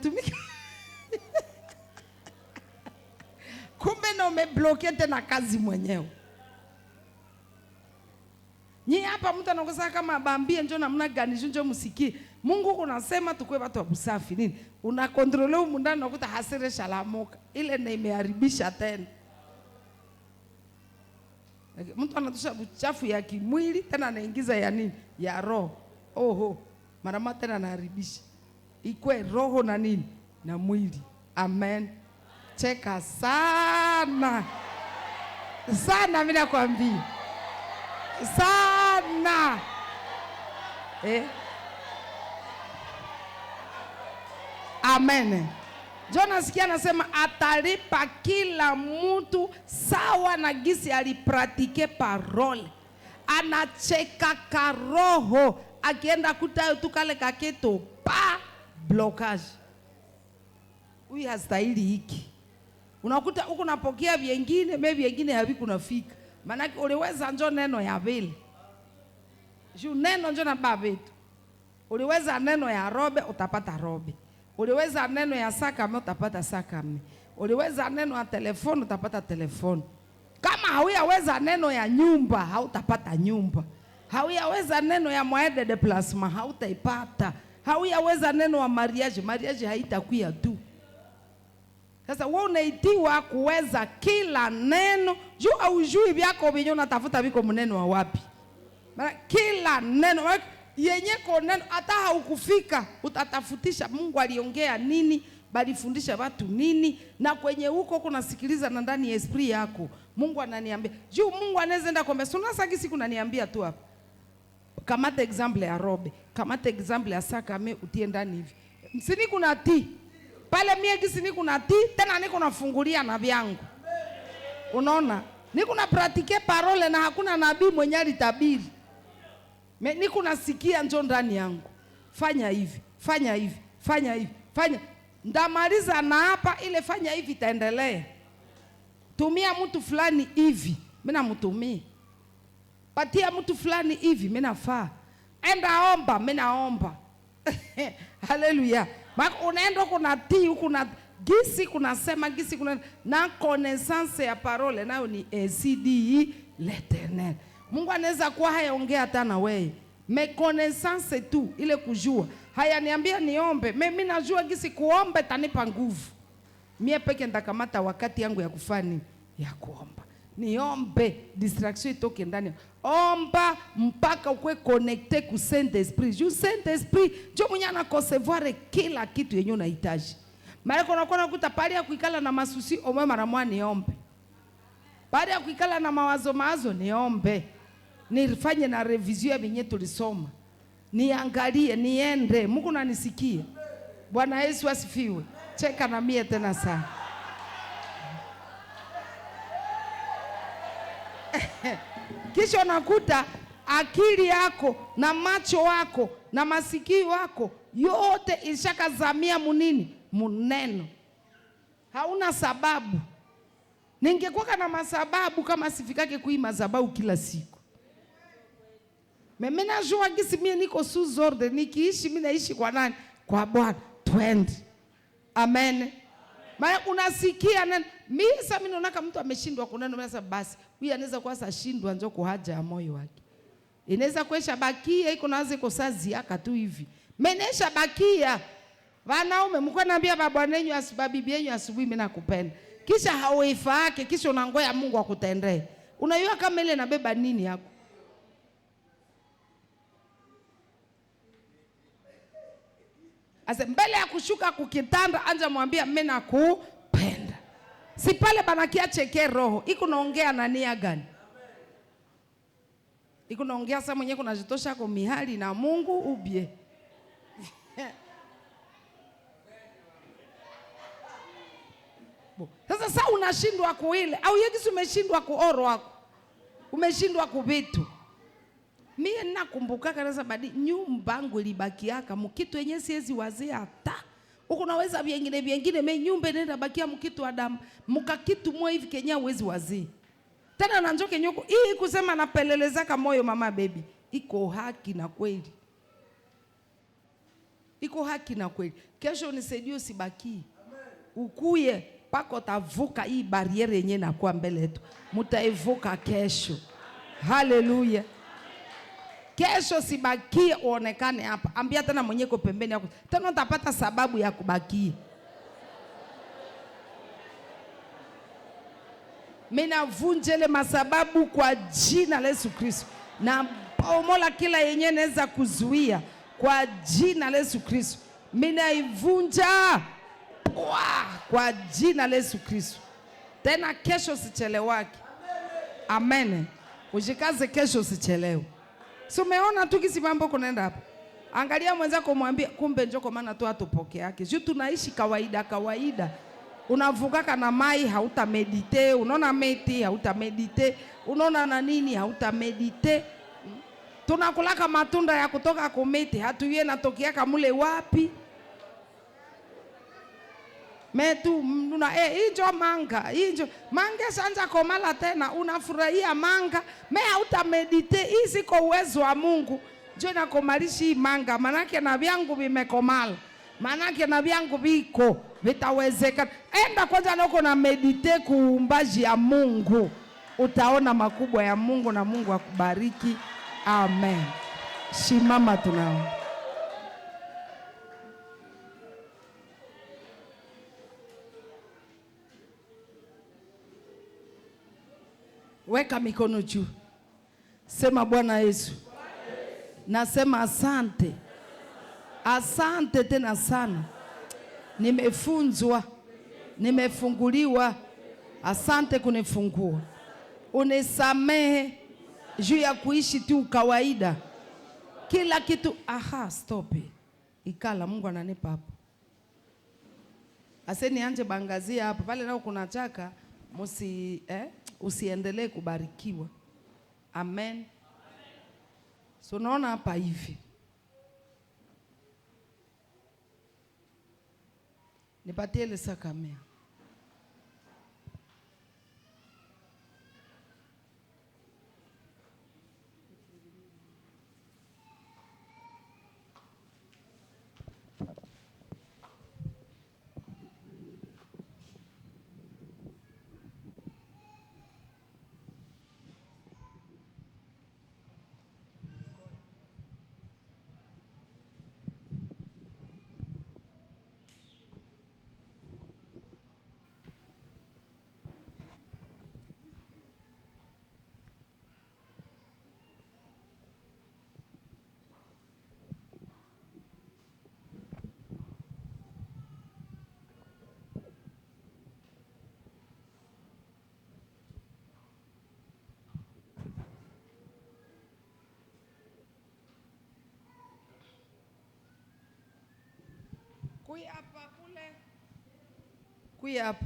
Kumbe na umebloke tena kazi mwenyewe. Nyi hapa mtu anakosa kama bambie njoo namna gani njoo msikie. Mungu unasema tukue watu wa usafi nini? Unakontrole huko ndani unakuta hasira shalamoka. Ile na imeharibisha tena. Mtu anatosha uchafu ya kimwili tena anaingiza ya nini? Ya roho. Oho. Mara moja tena anaharibisha. Ikwe roho na nini? Na mwili. Amen. Cheka sana. Sana mimi nakwambia. Sana. Amen. Jonas sikia anasema atalipa kila mtu sawa na gisi alipratike parole. Anacheka karoho akienda kutayo tukale kaketo pa blocage. Huyu hastahili hiki. Unakuta huko unapokea vingine, maybe vingine havikunafika. Maana uliweza njoo neno ya vile. Juu neno njoo na babetu. Uliweza neno ya robe utapata robe. Uliweza neno ya sakame utapata sakame. Uliweza neno ya telefoni utapata telefoni. Kama hauyaweza neno ya nyumba hautapata nyumba. Hauyaweza neno ya moyen de placement hautaipata. Hauyaweza neno ya mariage haitakuwa tu. Sasa wewe unaitiwa kuweza kila neno. Juu haujui vyako vinyo unatafuta viko mneno wa wapi. Maana kila neno yenye kwa neno hata haukufika utatafutisha Mungu aliongea nini, balifundisha watu nini, na kwenye huko kunasikiliza na ndani ya esprit yako. Mungu ananiambia. Juu Mungu anaweza enda kwamba sasa siku unaniambia tu hapa. Kamata example ya robe, kamata example ya sakame utie ndani hivi. Msini kuna tii. Pale mie gisi niko na tii, tena niko nafungulia na vyangu. Unaona? Niko na pratike parole na hakuna nabii mwenye alitabiri. Niko nasikia njoo ndani yangu. Fanya hivi, fanya hivi, fanya hivi, fanya. Ndamaliza na hapa ile fanya hivi itaendelea. Tumia mtu fulani hivi, mimi namtumia. Patia mtu fulani hivi, mimi nafaa. Enda omba, mimi naomba. Haleluya. Maka unaenda kuna tii, kuna gisi kunasema gisi kuna na connaissance ya parole nayo ni CDI l'Éternel. Mungu anaweza kuwa hayaongea hata na wewe. Mais connaissance tu ile kujua. Haya niambia niombe. Mimi najua gisi kuomba tanipa nguvu. Mie peke nitakamata wakati yangu ya kufanya ya kuomba. Niombe distraction itoke ndani. Omba mpaka ukwe connecté ku Saint-Esprit. Ju Saint-Esprit jo mwenye ana concevoir kila kitu yenye unahitaji. Mara kuna kuta pale ya kuikala na masusi omwe mara mwa niombe. Pale ya kuikala na mawazo niombe. Nifanye na revision yenye tulisoma. Niangalie, niende. Mungu ananisikia. Bwana Yesu asifiwe. Cheka na mie tena sana. Kisha unakuta akili yako na macho yako na masikio yako yote ilishakazamia munini? Muneno. Hauna sababu. Ningekuwa na masababu kama sifikake kuima sababu kila siku. Mimi najua gisi mimi niko sous ordre, nikiishi mimi naishi kwa nani? Kwa Bwana. Twende. Amen. Maana unasikia nani? Mimi sasa mimi naona kama mtu ameshindwa kunena sasa basi. Huyu anaweza kuwa sashindwa njoo kwa haja ya moyo wake. Inaweza kuesha bakia iko naanza iko sazi yaka tu hivi. Menesha bakia. Wanaume mko naambia baba wenyu bibi yenu asubuhi mimi nakupenda. Kisha hauifa yake kisha unangoya Mungu akutendee. Unajua kama ile nabeba nini yako? Asa mbele ya kushuka kukitanda anja mwambia mimi nakupenda. Si pale banakia cheke roho. Iko naongea na nia gani? Iko naongea sasa mwenyewe kunajitosha kwa mihali na Mungu ubie. Sasa unashindwa kuile au yekisi umeshindwa kuoro wako. Umeshindwa kuvitu. Mie nakumbuka kanisa badi nyumba yangu ilibakiaka mkitu yenyewe siwezi wazia hata. Uko naweza vyengine me nyumba nenda bakia mkitu Adamu. Mkakitu mwa hivi Kenya huwezi wazia. Tena na njoke nyoko hii kusema napelelezaka moyo mama baby. Iko haki na kweli. Iko haki na kweli. Kesho unisaidie usibaki. Ukuye pako tavuka hii bariere yenye na kwa mbele yetu. Mutaivuka kesho. Haleluya. Kesho sibakie uonekane hapa. Ambia tena mwenye ko pembeni yako. Tena utapata sababu ya kubakia. Mina vunjele masababu kwa jina la Yesu Kristo. Na pomola kila yenye neza kuzuia kwa jina la Yesu Kristo. Mina ivunja kwa jina la Yesu Kristo. Tena kesho sichelewaki. Amen. Ujikaze kesho sichelewe. Si umeona tu kisi mambo kunaenda hapa. Angalia mwenzako mwambie kumbe njoko maana tu atupokee yake. Juu tunaishi kawaida. Unavukaka na mai hauta medite, unaona meti hauta medite, unaona na nini hauta medite. Tunakulaka matunda ya kutoka kumeti, hatuye natokiaka mule wapi? Metu hijo manga shanja komala tena unafurahia manga me hauta medite. Hii siko uwezo wa Mungu njoo nakomalishi hii manga manake na vyangu vimekomala manake na vyangu viko vitawezeka. Enda kwanza nako na medite kuumbaji ya Mungu, utaona makubwa ya Mungu na Mungu akubariki. Amen. Shimama tunao. Weka mikono juu. Sema Bwana Yesu. Nasema asante. Asante tena sana. Nimefunzwa. Nimefunguliwa. Asante kunifungua. Unisamehe juu ya kuishi tu kawaida. Kila kitu stop. Ikala Mungu ananipa hapo. Aseni anje bangazia hapa. Pale nao kuna chaka usiendelee kubarikiwa. Amen. So naona hapa hivi. Nipatie ile sakamea. Kuya hapa kule. Kuya hapa.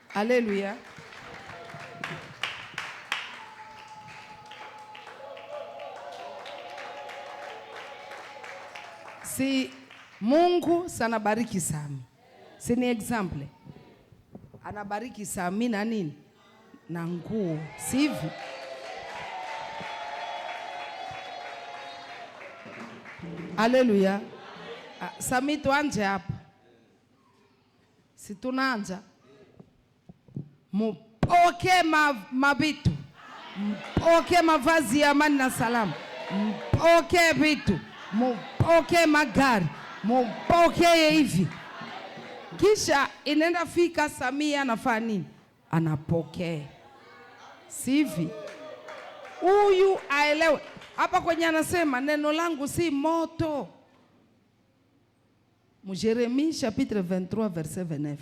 Haleluya. Si Mungu sana bariki Sami. Si ni example. Anabariki Sami na nini? Na nguo. Si hivi? Haleluya. Sami tuanje hapa. Si tunaanja. Mpoke mabitu. Mpoke mavazi ya amani na salama. Mpoke vitu. Mpoke magari. Mpoke hivi. Kisha inaenda fika Samia anafanya nini? Anapokea. Si hivi? Huyu aelewe. Hapa kwenye anasema neno langu si moto. Jeremie chapitre 23 verset 29.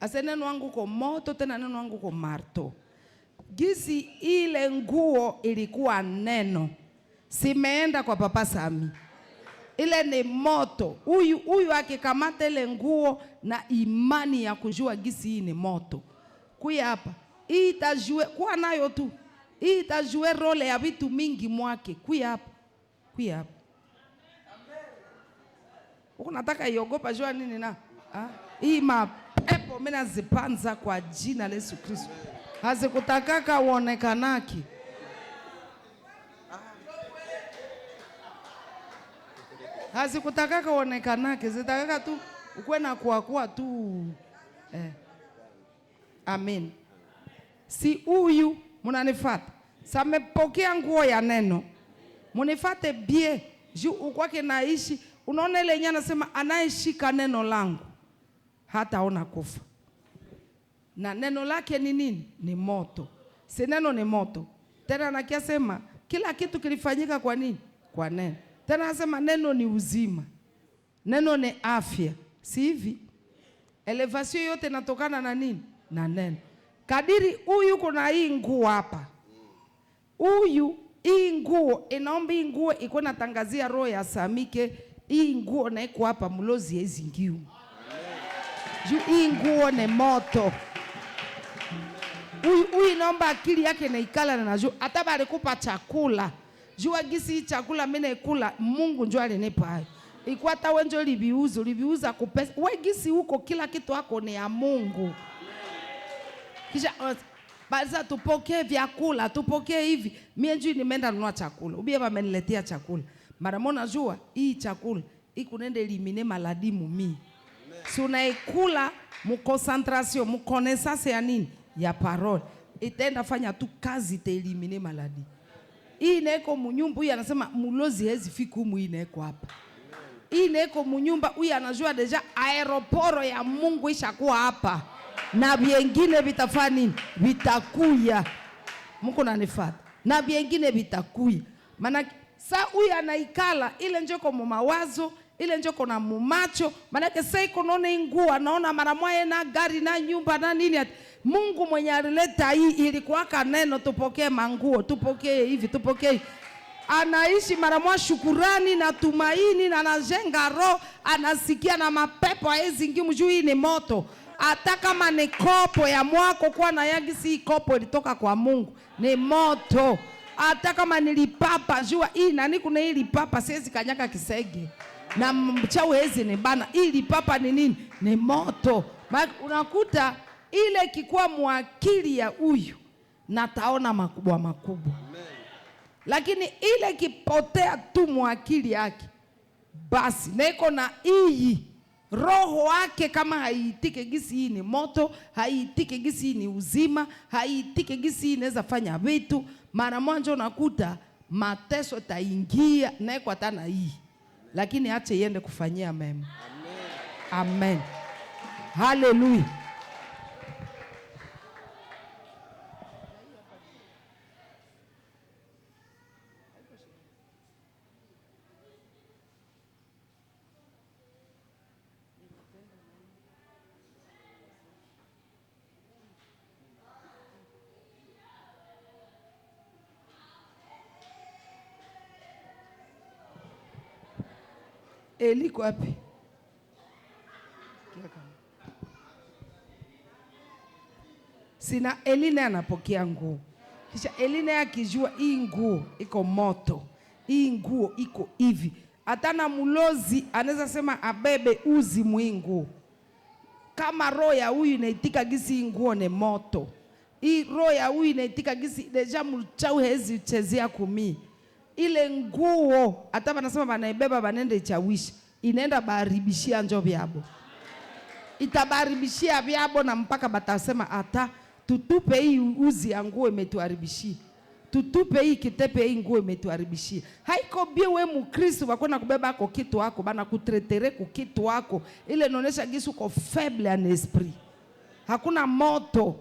Ase neno wangu uko moto, tena neno wangu uko marto. Gisi ile nguo ilikuwa neno. Simeenda kwa Papa Sami. Ile ni moto. Huyu akikamata ile nguo na imani ya kujua gisi hii ni moto. Kuya hapa. Hii itajue kuwa nayo tu. Hii itajue role ya vitu mingi mwake. Kuya hapa. Kuya hapa. Unataka iogopa jua nini na? Hii mapepo mimi nazipanza kwa jina la Yesu Kristo. Hazikutakaka uonekanaki. Hazikutakaka uonekanaki, zitakaka tu ukwe na kuwa tu. Amen. Si huyu munanifuata. Samepokea nguo ya neno. Munifate bie. Juu ukwake naishi. Unaona ile nyana anasema anayeshika neno langu hataona kufa. Na neno lake ni nini? Ni moto. Si neno ni moto. Tena nakiasema kila kitu kilifanyika kwa nini? Kwa neno. Tena anasema neno ni uzima. Neno ni afya. Si hivi? Elevation yote inatokana na nini? Na neno. Kadiri huyu kuna hii nguo hapa. Huyu hii nguo inaomba hii nguo iko natangazia roho ya Samike. Hii nguo na iko hapa mlozi hizi ngiu. Juu hii nguo ni moto. Huyu naomba akili yake na ikala na najua hata bali kupa chakula. Jua gisi chakula mimi naikula Mungu njoo alinipa hayo. Ikuwa hata wewe njoo libiuza kupesa. Wewe gisi huko kila kitu wako ni ya Mungu. Kisha baza tupokee vyakula, tupokee hivi. Mimi njoo nimeenda nunua chakula. Ubie bameniletea chakula. Mara mona jua hii chakula iko nende eliminer maladie mumi. Si unaikula mu concentration, mu connaissance ya nini? Ya parole. Itaenda fanya tu kazi te eliminer maladie. Hii neko munyumba huyu anasema mulozi hezi fiku humu hii neko hapa. Hii neko munyumba huyu anajua deja aeroporo ya Mungu ishakuwa hapa. Na vyengine vitafanya nini? Vitakuya. Mungu nanifuata. Na vyengine vitakuya. Maana sa huyu anaikala ile njoko mu mawazo, ile njoko na mumacho, manake sasa iko naona nguo, anaona mara moja na gari na nyumba na nini. Mungu mwenye alileta hii ilikuwa neno tupokee manguo, tupokee hivi, tupokee. Anaishi mara moja shukurani na tumaini na anajenga roho, anasikia na mapepo haezi ngimu juu hii ni moto. Hata kama ni kopo ya mwako kwa na yagi si kopo ilitoka kwa Mungu, ni moto. Hata kama nilipapa jua hii nani kuna hii lipapa siwezi kanyaka kisege. Na mchawi hezi ni bana. Hii lipapa ni nini? Ni moto. Unakuta ile kikuwa mwakili ya huyu na taona makubwa makubwa. Amen. Lakini ile kipotea tu mwakili yake basi neko na hii roho wake kama haitike gisi hii ni moto, haitike gisi hii ni uzima, haitike gisi hii inaweza fanya vitu, mara moja unakuta mateso taingia na kwa tana hii. Lakini acha iende kufanyia mema. Amen. Amen. Hallelujah. Eli kwa wapi? Sina Eli naye anapokea nguo. Kisha Eli naye akijua hii nguo iko moto. Hii nguo iko hivi. Hata na mulozi anaweza sema abebe uzi mwingu. Kama roho ya huyu inaitika gisi hii nguo ni moto. Hii roho ya huyu inaitika gisi deja mchawi hezi chezea kumi. Ile nguo hata wanasema banaibeba banende ichawishi, inaenda baribishia njo vyabo. Itabaribishia vyabo na mpaka batasema hata tutupe hii uzi ya nguo imetuharibishia. Tutupe hii kitepe hii nguo imetuharibishia. Haiko bie we mukristo wakona kubeba ako kitu wako, bana kutretere ku kitu wako. Ile inaonyesha gisi uko faible en esprit. Hakuna moto,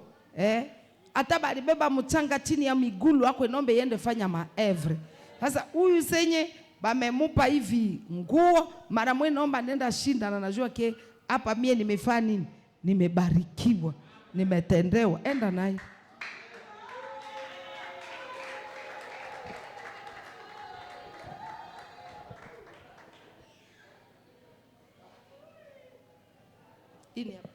hata balibeba mchanga chini ya migulu wako inombe yende fanya maevre. Sasa huyu senye bamemupa hivi nguo, mara mwe naomba nenda shinda na najua ke hapa mie nimefanya nini? nimebarikiwa, nimetendewa. Enda naye. Ini hapa.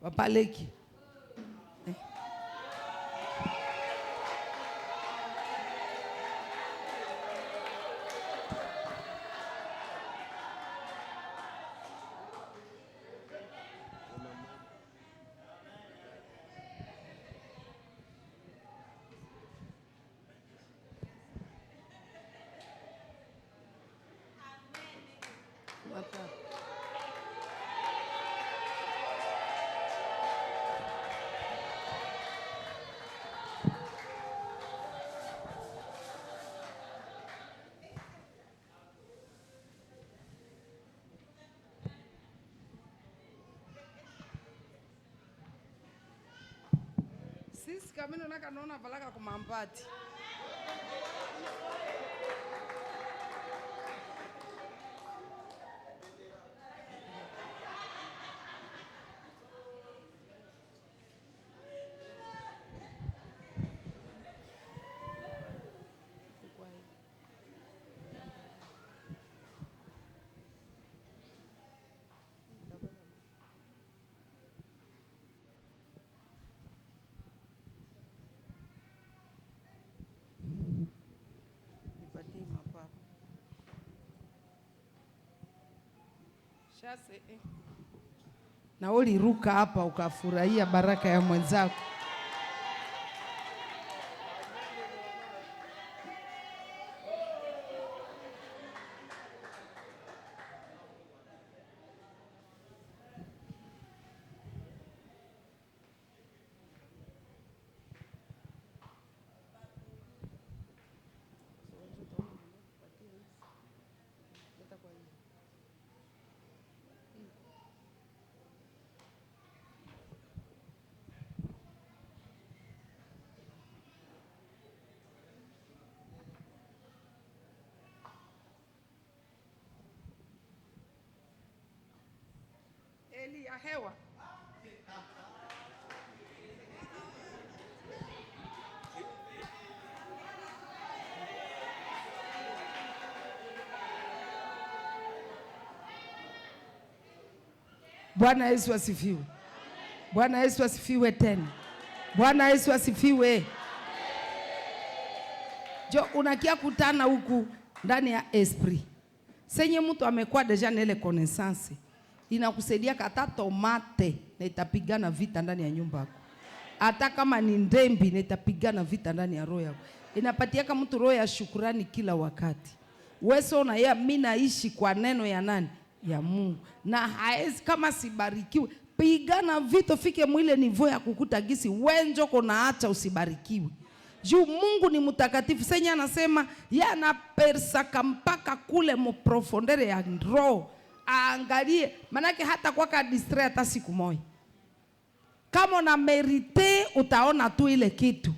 Wapaleki. Sisi kamino naka naona balaka kumambati. Na uliruka hapa ukafurahia baraka ya mwenzako. Eli ya hewa. Bwana Yesu asifiwe. Bwana Yesu asifiwe tena. Bwana Yesu asifiwe. Jo, unakia kutana huku ndani ya esprit. Senye mtu amekuwa deja na ile connaissance, inakusaidia kata tomate na itapigana vita ndani ya nyumba yako. Hata kama ni ndembi na itapigana vita ndani ya roho yako. Inapatia kama mtu roho ya shukrani kila wakati. Wewe na yeye, mimi naishi kwa neno ya nani? Ya Mungu. Na haezi kama sibarikiwe, pigana vita fike mwile nivo ya kukuta gisi wenjo kona acha usibarikiwe. Juu Mungu ni mtakatifu. Senya anasema yana persaka mpaka kule muprofondere ya roho. Aangalie, manake hata kwa ka distrait hata siku moja. Kama una merite utaona tu ile kitu.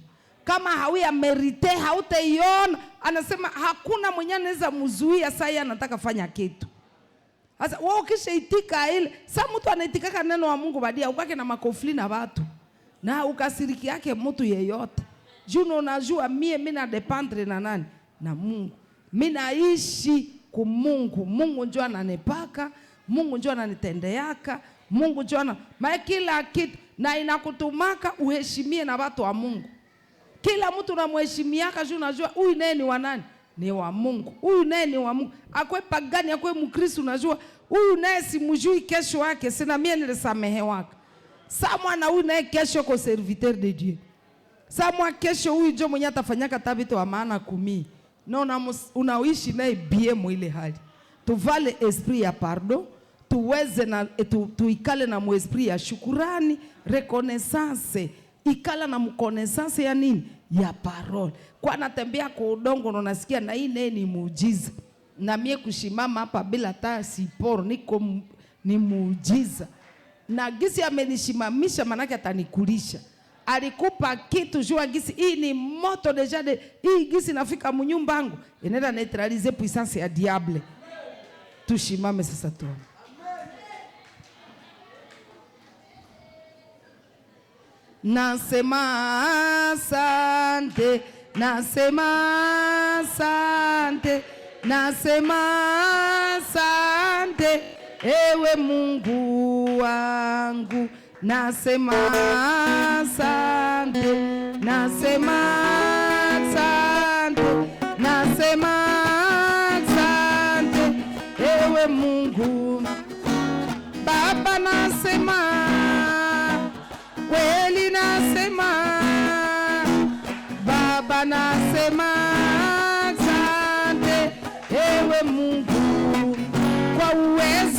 Kama hauya merite hautaiona. Anasema hakuna mwenye anaweza mzuia saa anataka fanya kitu. Sasa wewe ukishaitika ile, sasa mtu anaitika neno wa Mungu badia ukake na makofli na watu. Na ukasiriki yake mtu yeyote. Juno unajua mimi na dependre na nani? Na Mungu. Mimi naishi kwa Mungu. Mungu njoo ananipaka, Mungu njoo ananitendeaka, Mungu njoo ana kila kitu, na inakutumaka uheshimie na watu wa Mungu. Kila mtu unamheshimiaka juu unajua huyu naye ni wa nani? Ni wa Mungu. Huyu naye ni wa Mungu. Akwe pagani, akwe Mkristo, unajua huyu naye simjui kesho yake, sina mimi nilisamehewaka. Samwa na huyu naye kesho ko serviteur de Dieu. Samwa kesho huyu ndio mwenye atafanyaka tabito wa maana 10. Na unaishi naye bien mwile hali. Tuvale esprit ya pardon, tuweze na tuikale na esprit ya shukurani, reconnaissance, ikala na mkonaissance ya nini? Ya parole. Kwa natembea kwa udongo na unasikia na hii naye ni muujiza. Na mie kushimama hapa bila taa siporo niko ni muujiza. Na gisi amenishimamisha manake atanikulisha. alikupa kitu jua gisi hii ni moto deja de hii gisi nafika munyumba yangu inaenda neutraliser puissance ya diable. Tushimame sasa tu. Nasema asante, nasema asante, nasema asante, ewe Mungu wangu. Nasema asante, nasema asante, nasema asante, ewe Mungu. Baba nasema, kweli nasema, Baba nasema asante, ewe Mungu, kwa uwezo